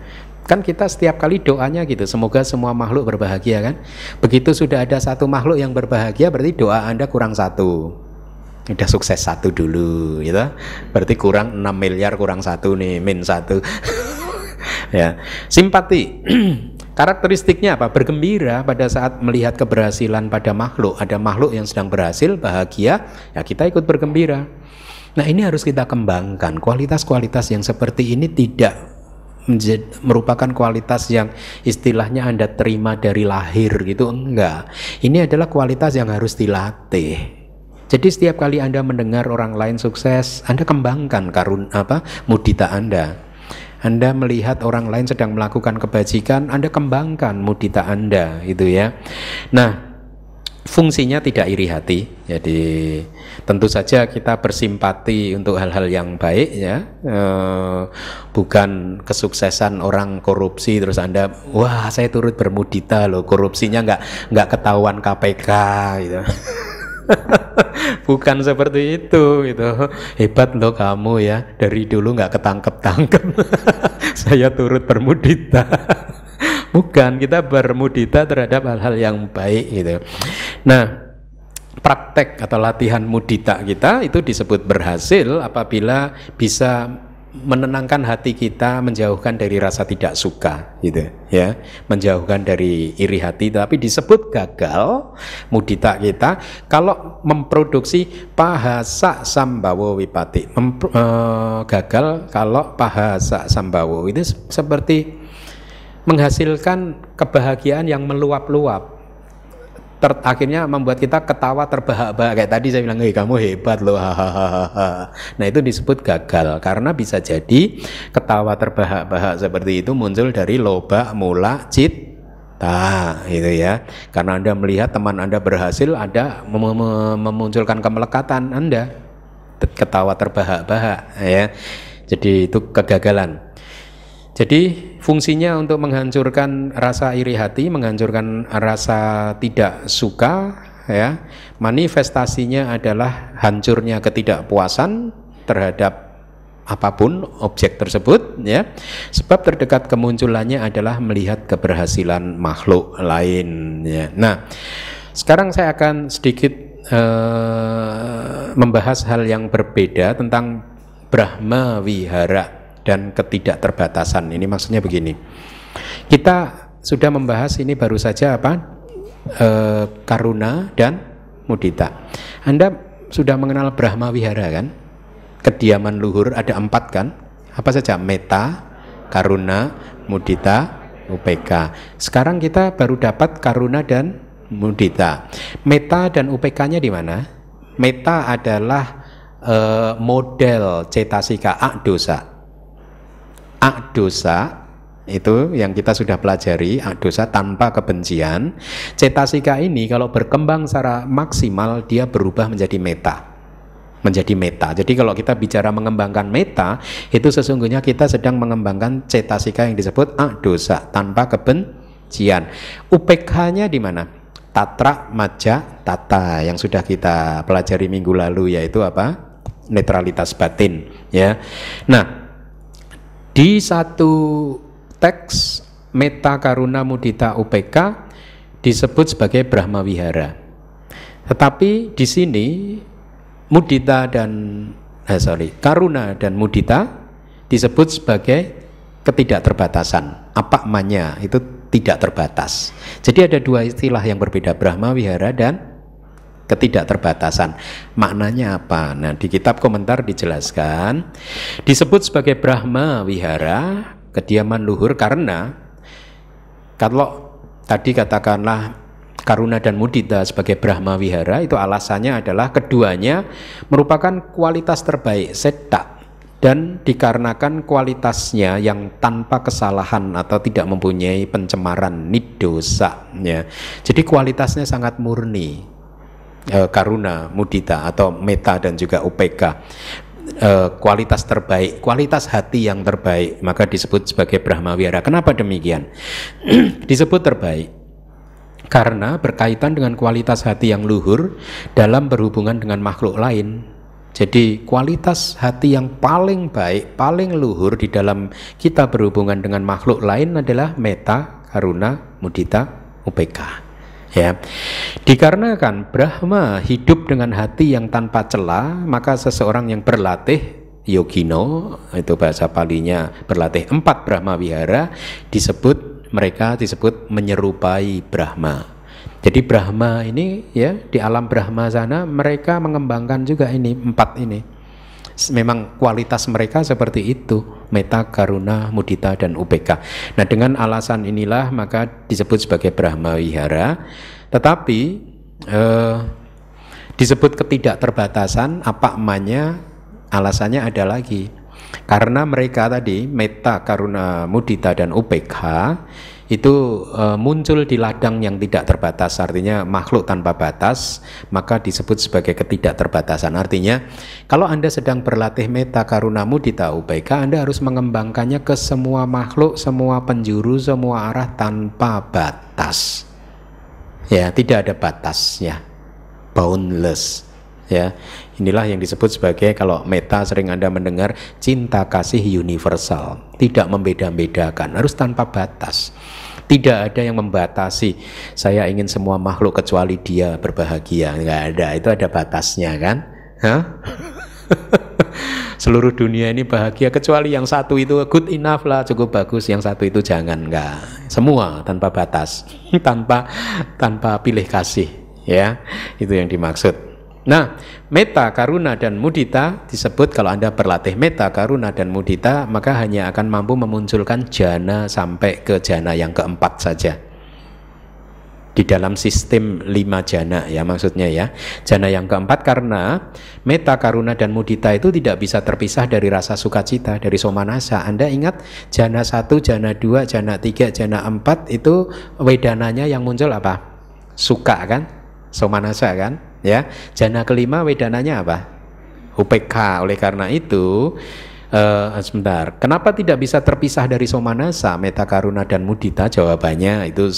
Kan kita setiap kali doanya gitu, semoga semua makhluk berbahagia, kan? Begitu sudah ada satu makhluk yang berbahagia, berarti doa Anda kurang satu. Udah sukses satu dulu gitu. Berarti kurang 6 miliar, kurang satu nih, min satu. Ya, simpati. Karakteristiknya apa? Bergembira pada saat melihat keberhasilan pada makhluk. Ada makhluk yang sedang berhasil, bahagia, ya kita ikut bergembira. Nah, ini harus kita kembangkan. Kualitas-kualitas yang seperti ini tidak merupakan kualitas yang istilahnya Anda terima dari lahir gitu, enggak. Ini adalah kualitas yang harus dilatih. Jadi setiap kali Anda mendengar orang lain sukses, Anda kembangkan mudita Anda. Anda melihat orang lain sedang melakukan kebajikan, Anda kembangkan mudita Anda, gitu ya. Nah, fungsinya tidak iri hati. Jadi tentu saja kita bersimpati untuk hal-hal yang baik, ya. Bukan kesuksesan orang korupsi terus Anda, wah saya turut bermudita loh, korupsinya nggak ketahuan KPK gitu. Bukan seperti itu gitu. Hebat loh kamu ya, dari dulu nggak ketangkep-tangkep. Saya turut bermudita. Bukan, kita bermudita terhadap hal-hal yang baik gitu. Nah, praktek atau latihan mudita kita itu disebut berhasil apabila bisa menenangkan hati kita, menjauhkan dari rasa tidak suka gitu ya, menjauhkan dari iri hati. Tapi disebut gagal mudita kita kalau memproduksi pahasa sambawo wipati. Gagal kalau pahasa sambawo itu seperti menghasilkan kebahagiaan yang meluap-luap, akhirnya membuat kita ketawa terbahak-bahak. Kayak tadi saya bilang, kamu hebat loh, hahaha. Nah, itu disebut gagal, karena bisa jadi ketawa terbahak-bahak seperti itu muncul dari loba mula citta, gitu ya. Karena Anda melihat teman Anda berhasil, Anda memunculkan kemelekatan Anda, ketawa terbahak-bahak, ya. Jadi itu kegagalan. Jadi fungsinya untuk menghancurkan rasa iri hati, menghancurkan rasa tidak suka, ya. Manifestasinya adalah hancurnya ketidakpuasan terhadap apapun objek tersebut, ya. Sebab terdekat kemunculannya adalah melihat keberhasilan makhluk lain, ya. Nah, sekarang saya akan sedikit membahas hal yang berbeda tentang Brahma Wihara dan ketidakterbatasan. Ini maksudnya begini, kita sudah membahas ini baru saja karuna dan mudita. Anda sudah mengenal Brahma Wihara kan? Kediaman luhur ada 4 kan? Apa saja? Metta, karuna, mudita, upeka. Sekarang kita baru dapat karuna dan mudita. Metta dan upekanya di mana? Metta adalah model cetasika akdosa. Akdosa itu yang kita sudah pelajari, dosa tanpa kebencian. Cetasika ini kalau berkembang secara maksimal dia berubah menjadi meta. Jadi kalau kita bicara mengembangkan meta, itu sesungguhnya kita sedang mengembangkan cetasika yang disebut dosa tanpa kebencian. UPK-nya di mana? Tatra, maja, tata yang sudah kita pelajari minggu lalu, yaitu apa? Netralitas batin, ya. Nah, di satu teks meta karuna mudita UPK disebut sebagai Brahma Wihara. Tetapi di sini mudita dan karuna dan mudita disebut sebagai ketidakterbatasan. Apakmanya itu tidak terbatas. Jadi ada dua istilah yang berbeda, Brahma Wihara dan ketidakterbatasan. Maknanya apa? Nah, di kitab komentar dijelaskan disebut sebagai Brahma Wihara, kediaman luhur, karena kalau tadi katakanlah karuna dan mudita sebagai Brahma Wihara, itu alasannya adalah keduanya merupakan kualitas terbaik setta, dan dikarenakan kualitasnya yang tanpa kesalahan atau tidak mempunyai pencemaran nidosa, ya. Jadi kualitasnya sangat murni, karuna, mudita atau meta dan juga UPK. Kualitas terbaik, kualitas hati yang terbaik, maka disebut sebagai Brahma Wihara. Kenapa demikian? Disebut terbaik karena berkaitan dengan kualitas hati yang luhur dalam berhubungan dengan makhluk lain. Jadi kualitas hati yang paling baik, paling luhur di dalam kita berhubungan dengan makhluk lain adalah meta, karuna, mudita, UPK. Ya, dikarenakan Brahma hidup dengan hati yang tanpa celah, maka seseorang yang berlatih yogino, itu bahasa palinya berlatih 4 Brahma Wihara, mereka disebut menyerupai Brahma. Jadi Brahma ini, ya, di alam Brahma sana mereka mengembangkan juga ini 4 ini. Memang kualitas mereka seperti itu, meta, karuna, mudita, dan UPK. Nah, dengan alasan inilah maka disebut sebagai Brahma Wihara. Tetapi disebut ketidakterbatasan, apakmanya? Alasannya ada lagi. Karena mereka tadi meta, karuna, mudita, dan UPK itu muncul di ladang yang tidak terbatas, artinya makhluk tanpa batas, maka disebut sebagai ketidakterbatasan. Artinya kalau Anda sedang berlatih meta, karuna, mudita, UPK, Anda harus mengembangkannya ke semua makhluk, semua penjuru, semua arah tanpa batas. Ya, tidak ada batasnya, boundless. Ya, inilah yang disebut sebagai, kalau meta sering Anda mendengar, cinta kasih universal, tidak membeda-bedakan, harus tanpa batas. Tidak ada yang membatasi, saya ingin semua makhluk kecuali dia berbahagia, nggak ada, itu ada batasnya kan? Hah? Seluruh dunia ini bahagia kecuali yang satu itu, good enough lah, cukup bagus, yang satu itu jangan, enggak. Semua tanpa batas, tanpa pilih kasih, ya, itu yang dimaksud. Nah, meta, karuna, dan mudita disebut, kalau Anda berlatih meta, karuna, dan mudita, maka hanya akan mampu memunculkan jana sampai ke jana yang keempat saja. Di dalam sistem 5 jana, ya, maksudnya ya, jana yang keempat, karena meta, karuna, dan mudita itu tidak bisa terpisah dari rasa sukacita, dari somanasa. Anda ingat jana 1, jana 2, jana 3, jana 4 itu wedananya yang muncul apa? Suka kan? Somanasa kan? Ya, jana kelima wedananya apa? UPK. Oleh karena itu, sebentar, kenapa tidak bisa terpisah dari somanasa, meta, karuna, dan mudita? Jawabannya itu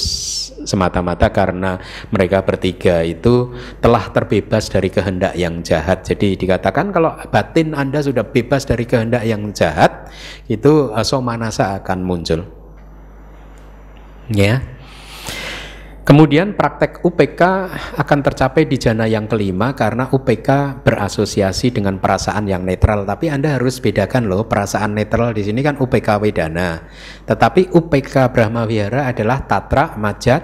semata-mata karena mereka bertiga itu telah terbebas dari kehendak yang jahat. Jadi dikatakan kalau batin Anda sudah bebas dari kehendak yang jahat, itu somanasa akan muncul. Ya. Kemudian praktek UPK akan tercapai di jana yang kelima karena UPK berasosiasi dengan perasaan yang netral. Tapi Anda harus bedakan loh, perasaan netral di sini kan UPK wedana. Tetapi UPK Brahma Wihara adalah tatra, majat,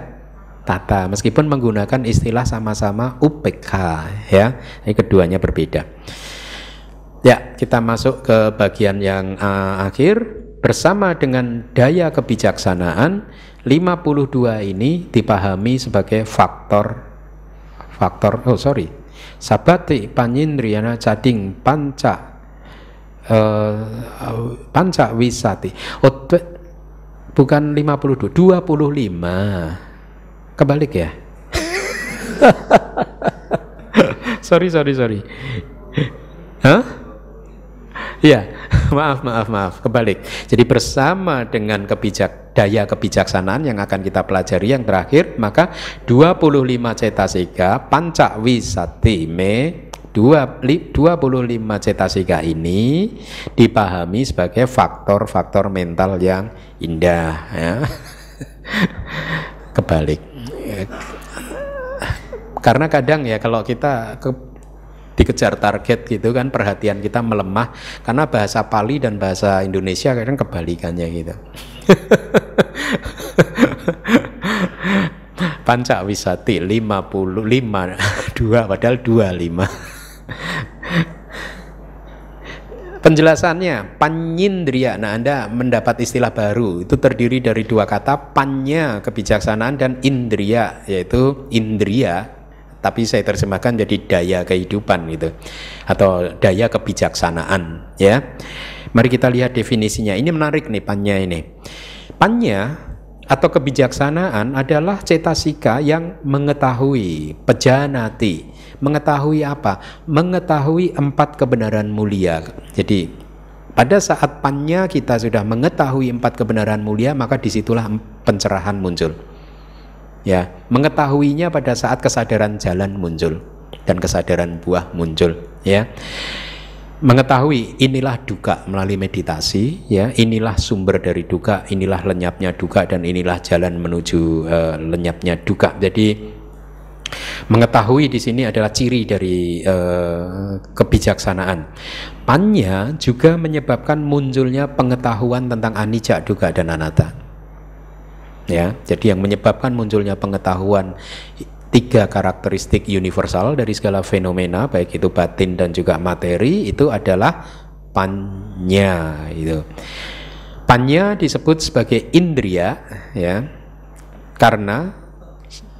tata. Meskipun menggunakan istilah sama-sama UPK, ya, ini keduanya berbeda. Ya, kita masuk ke bagian yang akhir. Bersama dengan daya kebijaksanaan, 52 ini dipahami sebagai sabati panyindriyana cading panca wisati. Bukan 52, 25. Kebalik ya. Sorry. Hah? Ya, maaf, kebalik. Jadi bersama dengan daya kebijaksanaan yang akan kita pelajari yang terakhir, maka 25 cetasika panca wisati me 25 cetasika ini dipahami sebagai faktor-faktor mental yang indah, ya. Kebalik. Karena kadang ya kalau kita dikejar target gitu kan, perhatian kita melemah karena bahasa Pali dan bahasa Indonesia kadang kebalikannya gitu. Panca wisati 55 2 padahal 25. Penjelasannya panyindriya. Nah, Anda mendapat istilah baru. Itu terdiri dari dua kata, panya kebijaksanaan dan indriya, yaitu indriya tapi saya terjemahkan jadi daya kehidupan gitu, atau daya kebijaksanaan, ya. Mari kita lihat definisinya. Ini menarik nih, panya ini. Panya atau kebijaksanaan adalah cetasika yang mengetahui, pejanati. Mengetahui apa? Mengetahui 4 kebenaran mulia. Jadi pada saat panya kita sudah mengetahui 4 kebenaran mulia, maka disitulah pencerahan muncul. Ya, mengetahuinya pada saat kesadaran jalan muncul dan kesadaran buah muncul, ya. Mengetahui inilah duka melalui meditasi, ya, inilah sumber dari duka, inilah lenyapnya duka, dan inilah jalan menuju lenyapnya duka. Jadi mengetahui di sini adalah ciri dari kebijaksanaan. Panya juga menyebabkan munculnya pengetahuan tentang anicca, dukkha, dan anatta. Ya, jadi yang menyebabkan munculnya pengetahuan 3 karakteristik universal dari segala fenomena, baik itu batin dan juga materi, itu adalah panya. Itu panya disebut sebagai indriya, ya, karena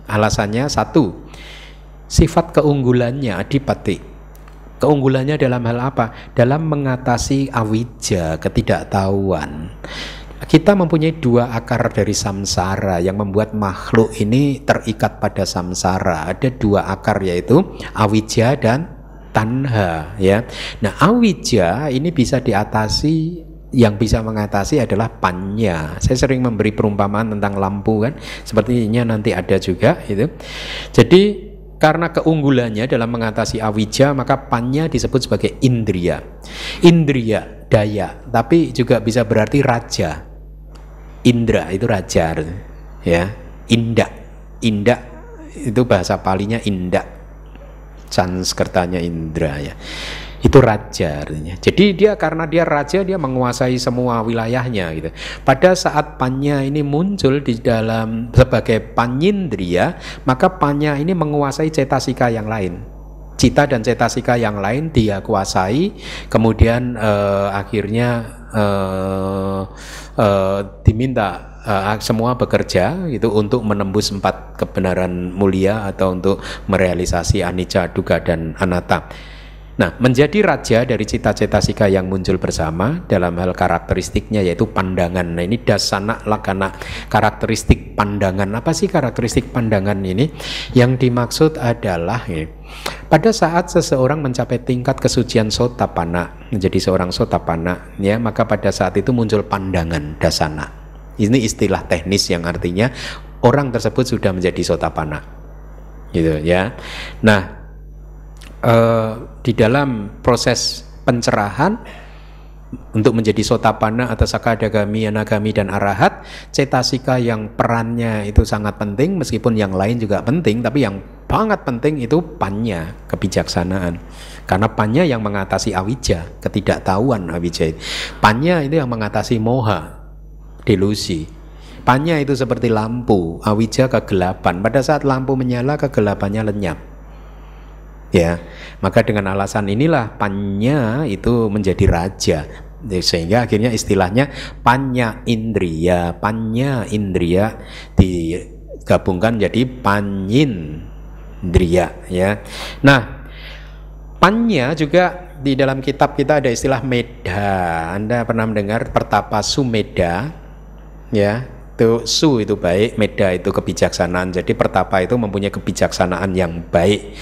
alasannya satu, sifat keunggulannya adipati. Keunggulannya dalam hal apa? Dalam mengatasi awija, ketidaktahuan. Kita mempunyai 2 akar dari samsara yang membuat makhluk ini terikat pada samsara. Ada 2 akar, yaitu awija dan tanha, ya. Nah, awija ini bisa diatasi, yang bisa mengatasi adalah panya. Saya sering memberi perumpamaan tentang lampu kan, sepertinya nanti ada juga itu. Jadi karena keunggulannya dalam mengatasi awija, maka panya disebut sebagai indriya. Indriya, daya, tapi juga bisa berarti raja. Indra itu raja, ya. Indak itu bahasa Palinya indak, Sanskertanya indra, ya. Itu raja artinya. Jadi karena dia raja, dia menguasai semua wilayahnya gitu. Pada saat panya ini muncul di dalam sebagai panyindriya, maka panya ini menguasai cetasika yang lain. Cita dan cetasika yang lain dia kuasai, kemudian akhirnya diminta semua bekerja gitu untuk menembus 4 kebenaran mulia atau untuk merealisasi anicca, dukkha, dan anatta. Nah, menjadi raja dari cita-cetasika yang muncul bersama dalam hal karakteristiknya yaitu pandangan. Nah, ini dasana lakana, karakteristik pandangan. Apa sih karakteristik pandangan ini? Yang dimaksud adalah pada saat seseorang mencapai tingkat kesucian sotapanna, menjadi seorang sotapanna, ya, maka pada saat itu muncul pandangan dasana. Ini istilah teknis yang artinya orang tersebut sudah menjadi sotapanna, gitu, ya. Nah, di dalam proses pencerahan untuk menjadi sotapanna atau sakadagami, anagami, dan arahat, cetasika yang perannya itu sangat penting, meskipun yang lain juga penting, tapi yang sangat penting itu panya, kebijaksanaan. Karena panya yang mengatasi awija, ketidaktahuan awija. Panya itu yang mengatasi moha, delusi. Panya itu seperti lampu, awija kegelapan. Pada saat lampu menyala, kegelapannya lenyap. Ya, maka dengan alasan inilah panya itu menjadi raja, sehingga akhirnya istilahnya panya indriya digabungkan jadi panyindriya, ya. Nah, panya juga di dalam kitab kita ada istilah meda. Anda pernah mendengar pertapa sumeda? ya. Itu su itu baik, meda itu kebijaksanaan. Jadi pertapa itu mempunyai kebijaksanaan yang baik.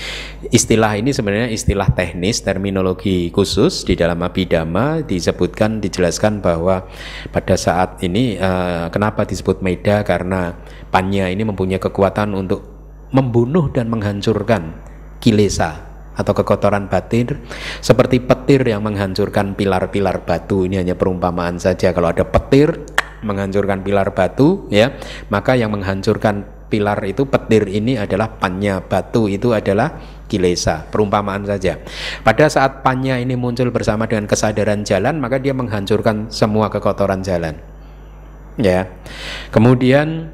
Istilah ini sebenarnya istilah teknis, terminologi khusus di dalam Abhidhamma disebutkan, dijelaskan bahwa pada saat ini kenapa disebut meda, karena panya ini mempunyai kekuatan untuk membunuh dan menghancurkan kilesa atau kekotoran batin, seperti petir yang menghancurkan pilar-pilar batu. Ini hanya perumpamaan saja. Kalau ada petir menghancurkan pilar batu, ya, maka yang menghancurkan pilar itu, petir ini adalah panya, batu itu adalah kilesa. Perumpamaan saja. Pada saat panya ini muncul bersama dengan kesadaran jalan, maka dia menghancurkan semua kekotoran jalan, ya. Kemudian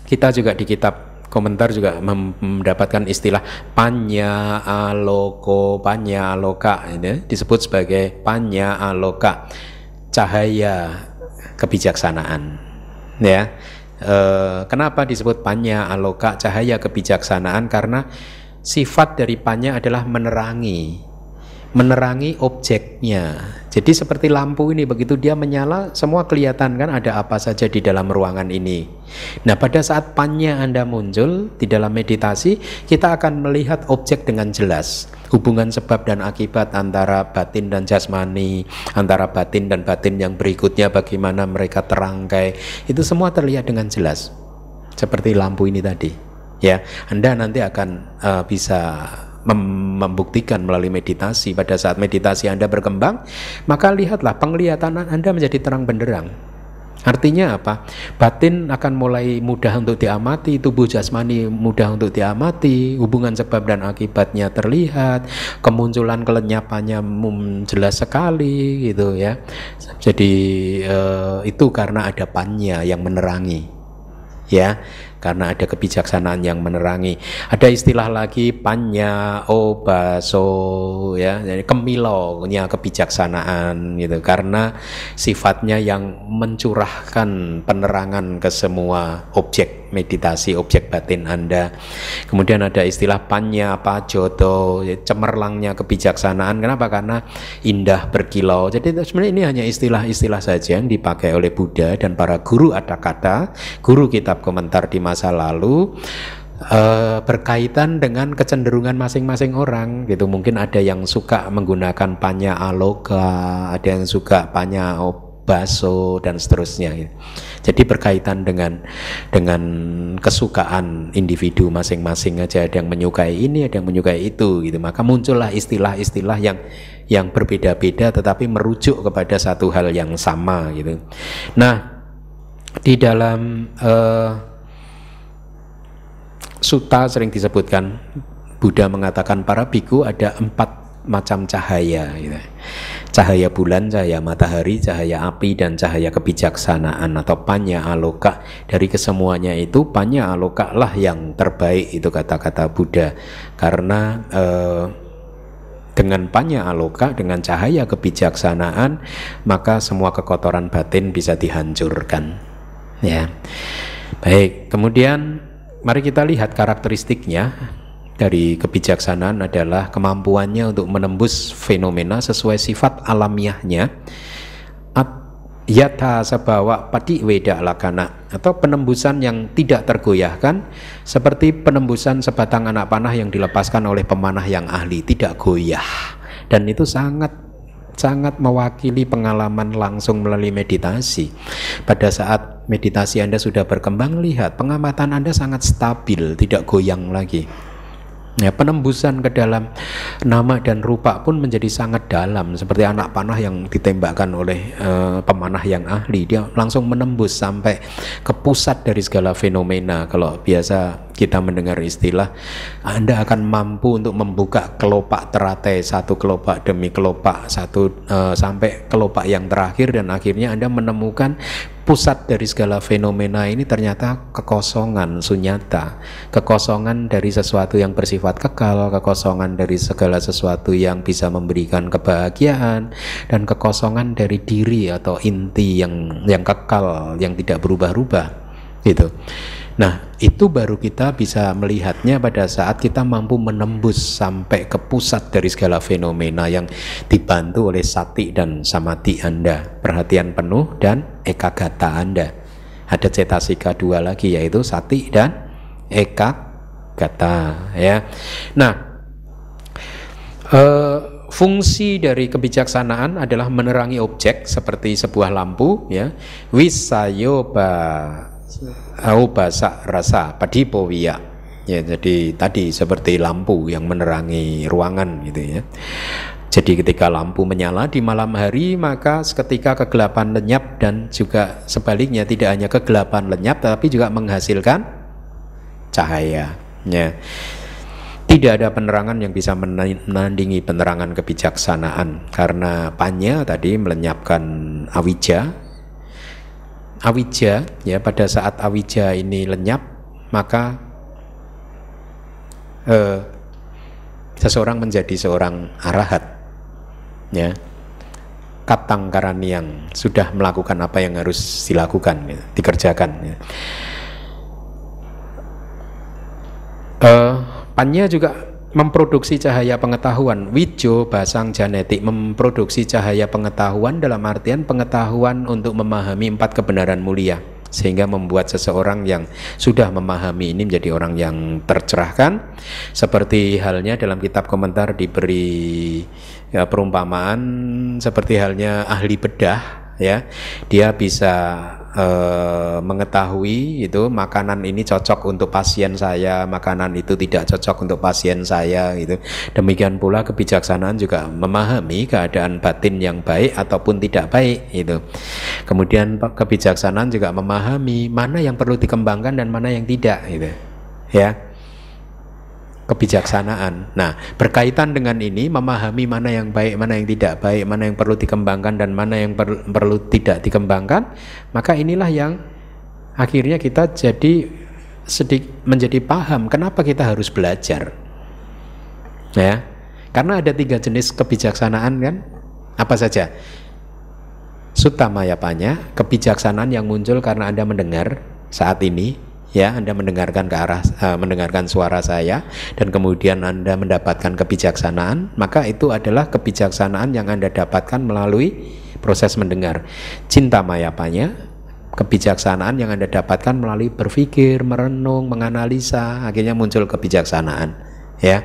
kita juga di kitab komentar juga mendapatkan istilah panya aloko, panya aloka, ini disebut sebagai panya aloka, cahaya kebijaksanaan, ya. Kenapa disebut panya aloka, cahaya kebijaksanaan? Karena sifat dari panya adalah menerangi objeknya. Jadi seperti lampu ini, begitu dia menyala semua kelihatan kan ada apa saja di dalam ruangan ini. Nah, pada saat panya Anda muncul di dalam meditasi, kita akan melihat objek dengan jelas. Hubungan sebab dan akibat antara batin dan jasmani, antara batin dan batin yang berikutnya, bagaimana mereka terangkai, itu semua terlihat dengan jelas. Seperti lampu ini tadi, ya. Anda nanti akan bisa membuktikan melalui meditasi. Pada saat meditasi Anda berkembang, maka lihatlah penglihatan Anda menjadi terang benderang. Artinya apa? Batin akan mulai mudah untuk diamati, tubuh jasmani mudah untuk diamati, hubungan sebab dan akibatnya terlihat, kemunculan kelenyapannya jelas sekali, gitu ya. Jadi itu karena ada panya yang menerangi, ya. Karena ada kebijaksanaan yang menerangi. Ada istilah lagi panya obaso, ya, jadi kemilonya kebijaksanaan, gitu. Karena sifatnya yang mencurahkan penerangan ke semua objek meditasi, objek batin Anda. Kemudian ada istilah panya pajoto, cemerlangnya kebijaksanaan. Kenapa? Karena indah berkilau. Jadi sebenarnya ini hanya istilah-istilah saja yang dipakai oleh Buddha dan para guru Atthakatha, guru kitab komentar di masa lalu, berkaitan dengan kecenderungan masing-masing orang, gitu. Mungkin ada yang suka menggunakan panya aloka, ada yang suka panya baso dan seterusnya, gitu. Jadi berkaitan dengan kesukaan individu masing-masing aja. Ada yang menyukai ini, ada yang menyukai itu, gitu. Maka muncullah istilah-istilah yang berbeda-beda tetapi merujuk kepada satu hal yang sama, gitu. Nah, di dalam Sutta sering disebutkan, Buddha mengatakan para biku ada 4 macam cahaya, gitu. Cahaya bulan, cahaya matahari, cahaya api, dan cahaya kebijaksanaan atau panya aloka. Dari kesemuanya itu panya aloka lah yang terbaik, itu kata-kata Buddha. Karena dengan panya aloka, dengan cahaya kebijaksanaan, maka semua kekotoran batin bisa dihancurkan, ya. Baik, kemudian mari kita lihat karakteristiknya dari kebijaksanaan adalah kemampuannya untuk menembus fenomena sesuai sifat alamiahnya, yatha sabawa pati weda lakana, atau penembusan yang tidak tergoyahkan, seperti penembusan sebatang anak panah yang dilepaskan oleh pemanah yang ahli, tidak goyah. Dan itu sangat mewakili pengalaman langsung melalui meditasi. Pada saat meditasi Anda sudah berkembang, lihat pengamatan Anda sangat stabil, tidak goyang lagi. Ya, penembusan ke dalam nama dan rupa pun menjadi sangat dalam, seperti anak panah yang ditembakkan oleh pemanah yang ahli. Dia langsung menembus sampai ke pusat dari segala fenomena. Kalau biasa kita mendengar istilah, Anda akan mampu untuk membuka kelopak teratai, satu kelopak demi kelopak, sampai kelopak yang terakhir, dan akhirnya Anda menemukan pusat dari segala fenomena ini ternyata kekosongan, sunyata, kekosongan dari sesuatu yang bersifat kekal, kekosongan dari segala sesuatu yang bisa memberikan kebahagiaan, dan kekosongan dari diri atau inti yang kekal, yang tidak berubah-ubah, gitu. Nah, itu baru kita bisa melihatnya pada saat kita mampu menembus sampai ke pusat dari segala fenomena yang dibantu oleh sati dan samadhi Anda, perhatian penuh dan ekagata Anda. Ada cetasika dua lagi, yaitu sati dan ekagata, ya. Nah, fungsi dari kebijaksanaan adalah menerangi objek seperti sebuah lampu, ya. Wisayoba aubasa rasa padipowiya, ya. Jadi tadi seperti lampu yang menerangi ruangan gitu, ya. Jadi ketika lampu menyala di malam hari, maka seketika kegelapan lenyap, dan juga sebaliknya tidak hanya kegelapan lenyap tapi juga menghasilkan cahaya, ya. Tidak ada penerangan yang bisa menandingi penerangan kebijaksanaan, karena panya tadi melenyapkan awija. Awija, ya, pada saat awija ini lenyap, maka seseorang menjadi seorang arahat, ya, katangkarani, yang sudah melakukan apa yang harus dilakukan, ya, dikerjakan, ya. Panya juga memproduksi cahaya pengetahuan. Wijo basang janetik memproduksi cahaya pengetahuan dalam artian pengetahuan untuk memahami 4 kebenaran mulia, sehingga membuat seseorang yang sudah memahami ini menjadi orang yang tercerahkan. Seperti halnya dalam kitab komentar diberi, ya, perumpamaan seperti halnya ahli bedah, ya. Dia bisa mengetahui itu makanan ini cocok untuk pasien saya, makanan itu tidak cocok untuk pasien saya, gitu. Demikian pula kebijaksanaan juga memahami keadaan batin yang baik ataupun tidak baik, itu. Kemudian kebijaksanaan juga memahami mana yang perlu dikembangkan dan mana yang tidak, gitu, ya. Kebijaksanaan. Nah, berkaitan dengan ini, memahami mana yang baik, mana yang tidak baik, mana yang perlu dikembangkan dan mana yang perlu tidak dikembangkan, maka inilah yang akhirnya kita jadi menjadi paham kenapa kita harus belajar, ya. Karena ada 3 jenis kebijaksanaan, kan? Apa saja? Sutta mayapanya, kebijaksanaan yang muncul karena Anda mendengar saat ini, ya, Anda mendengarkan mendengarkan suara saya, dan kemudian Anda mendapatkan kebijaksanaan, maka itu adalah kebijaksanaan yang Anda dapatkan melalui proses mendengar. Cinta mayapanya, kebijaksanaan yang Anda dapatkan melalui berpikir, merenung, menganalisa, akhirnya muncul kebijaksanaan, ya.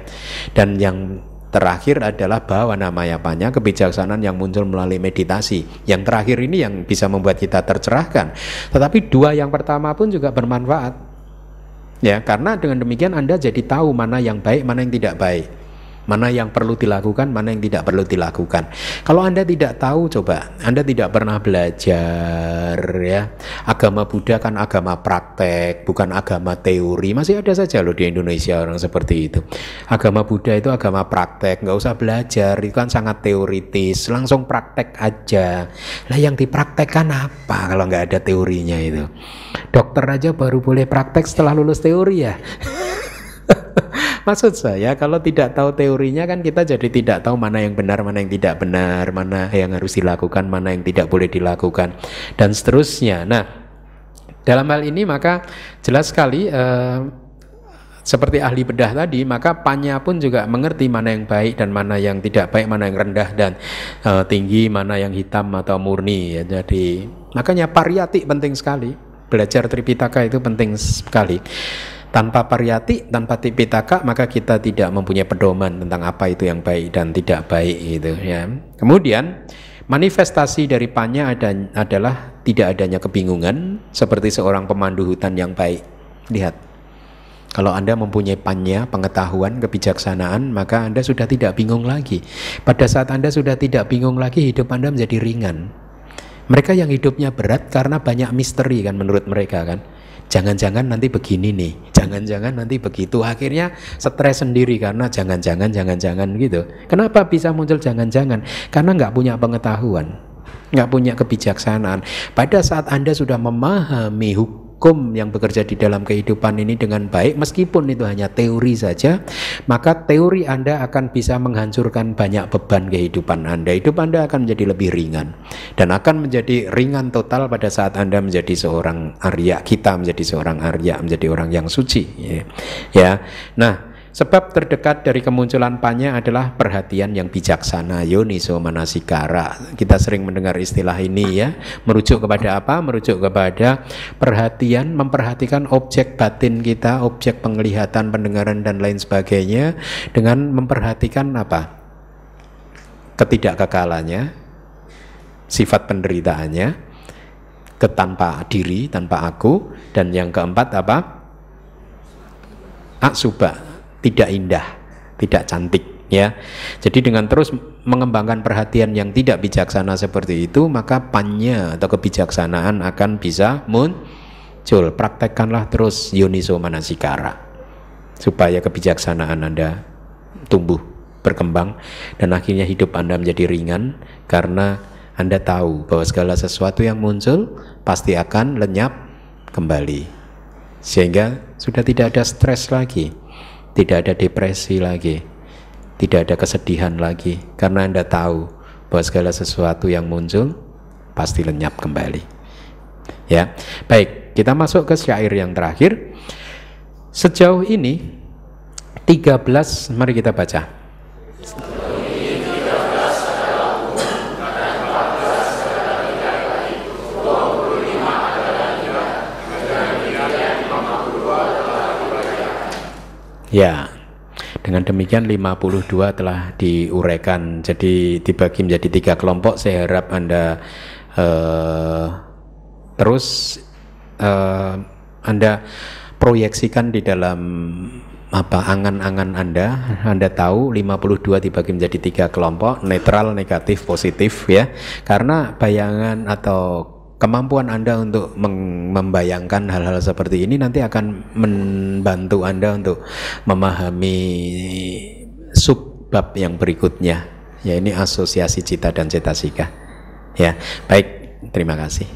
Dan yang terakhir adalah bahwa namanya apanya, kebijaksanaan yang muncul melalui meditasi. Yang terakhir ini yang bisa membuat kita tercerahkan. Tetapi 2 yang pertama pun juga bermanfaat, ya, karena dengan demikian Anda jadi tahu mana yang baik, mana yang tidak baik, mana yang perlu dilakukan, mana yang tidak perlu dilakukan. Kalau Anda tidak tahu, coba Anda tidak pernah belajar, ya. Agama Buddha kan agama praktek, bukan agama teori. Masih ada saja loh di Indonesia orang seperti itu. Agama Buddha itu agama praktek, nggak usah belajar, itu kan sangat teoritis, langsung praktek aja. Lah yang dipraktekkan apa kalau nggak ada teorinya itu? Dokter aja baru boleh praktek setelah lulus teori, ya. Maksud saya, kalau tidak tahu teorinya kan kita jadi tidak tahu mana yang benar, mana yang tidak benar, mana yang harus dilakukan, mana yang tidak boleh dilakukan, dan seterusnya. Nah, dalam hal ini maka jelas sekali, seperti ahli bedah tadi, maka panya pun juga mengerti mana yang baik dan mana yang tidak baik, mana yang rendah dan tinggi, mana yang hitam atau murni, ya. Jadi makanya pariyati penting sekali. Belajar Tripitaka itu penting sekali. Tanpa pariyati, tanpa Tripitaka, maka kita tidak mempunyai pedoman tentang apa itu yang baik dan tidak baik, gitu, ya. Kemudian manifestasi dari panya adalah tidak adanya kebingungan, seperti seorang pemandu hutan yang baik. Lihat, kalau Anda mempunyai panya, pengetahuan, kebijaksanaan, maka Anda sudah tidak bingung lagi. Pada saat Anda sudah tidak bingung lagi, hidup Anda menjadi ringan. Mereka yang hidupnya berat karena banyak misteri, kan, menurut mereka, kan. Jangan-jangan nanti begini nih, jangan-jangan nanti begitu. Akhirnya stres sendiri karena jangan-jangan gitu. Kenapa bisa muncul jangan-jangan? Karena nggak punya pengetahuan, nggak punya kebijaksanaan. Pada saat Anda sudah memahami hukum yang bekerja di dalam kehidupan ini dengan baik, meskipun itu hanya teori saja, maka teori Anda akan bisa menghancurkan banyak beban kehidupan Anda. Hidup Anda akan menjadi lebih ringan, dan akan menjadi ringan total pada saat Anda menjadi seorang Arya, kita menjadi seorang Arya, menjadi orang yang suci, ya. Nah, Sebab terdekat dari kemunculan panya adalah perhatian yang bijaksana, yoniso manasikara. Kita sering mendengar istilah ini ya. Merujuk kepada apa? Merujuk kepada perhatian, memperhatikan objek batin kita, objek penglihatan, pendengaran dan lain sebagainya, dengan memperhatikan apa? Ketidakkekalannya, sifat penderitaannya, tanpa diri, tanpa aku, dan yang keempat apa? Aksuba, tidak indah, tidak cantik ya. Jadi dengan terus mengembangkan perhatian yang tidak bijaksana seperti itu, maka panya atau kebijaksanaan akan bisa muncul. Praktekkanlah terus yoniso manasikara supaya kebijaksanaan Anda tumbuh, berkembang, dan akhirnya hidup Anda menjadi ringan karena Anda tahu bahwa segala sesuatu yang muncul pasti akan lenyap kembali, sehingga sudah tidak ada stres lagi, tidak ada depresi lagi, tidak ada kesedihan lagi, karena Anda tahu bahwa segala sesuatu yang muncul pasti lenyap kembali. Ya, baik, kita masuk ke syair yang terakhir. Sejauh ini 13, mari kita baca. Ya, dengan demikian 52 telah diuraikan, jadi dibagi menjadi 3 kelompok. Saya harap Anda terus Anda proyeksikan di dalam angan-angan Anda tahu 52 dibagi menjadi 3 kelompok, netral, negatif, positif ya. Karena bayangan atau kemampuan Anda untuk membayangkan hal-hal seperti ini nanti akan membantu Anda untuk memahami subbab yang berikutnya, ya ini asosiasi cita dan cetasika. Ya, baik, terima kasih.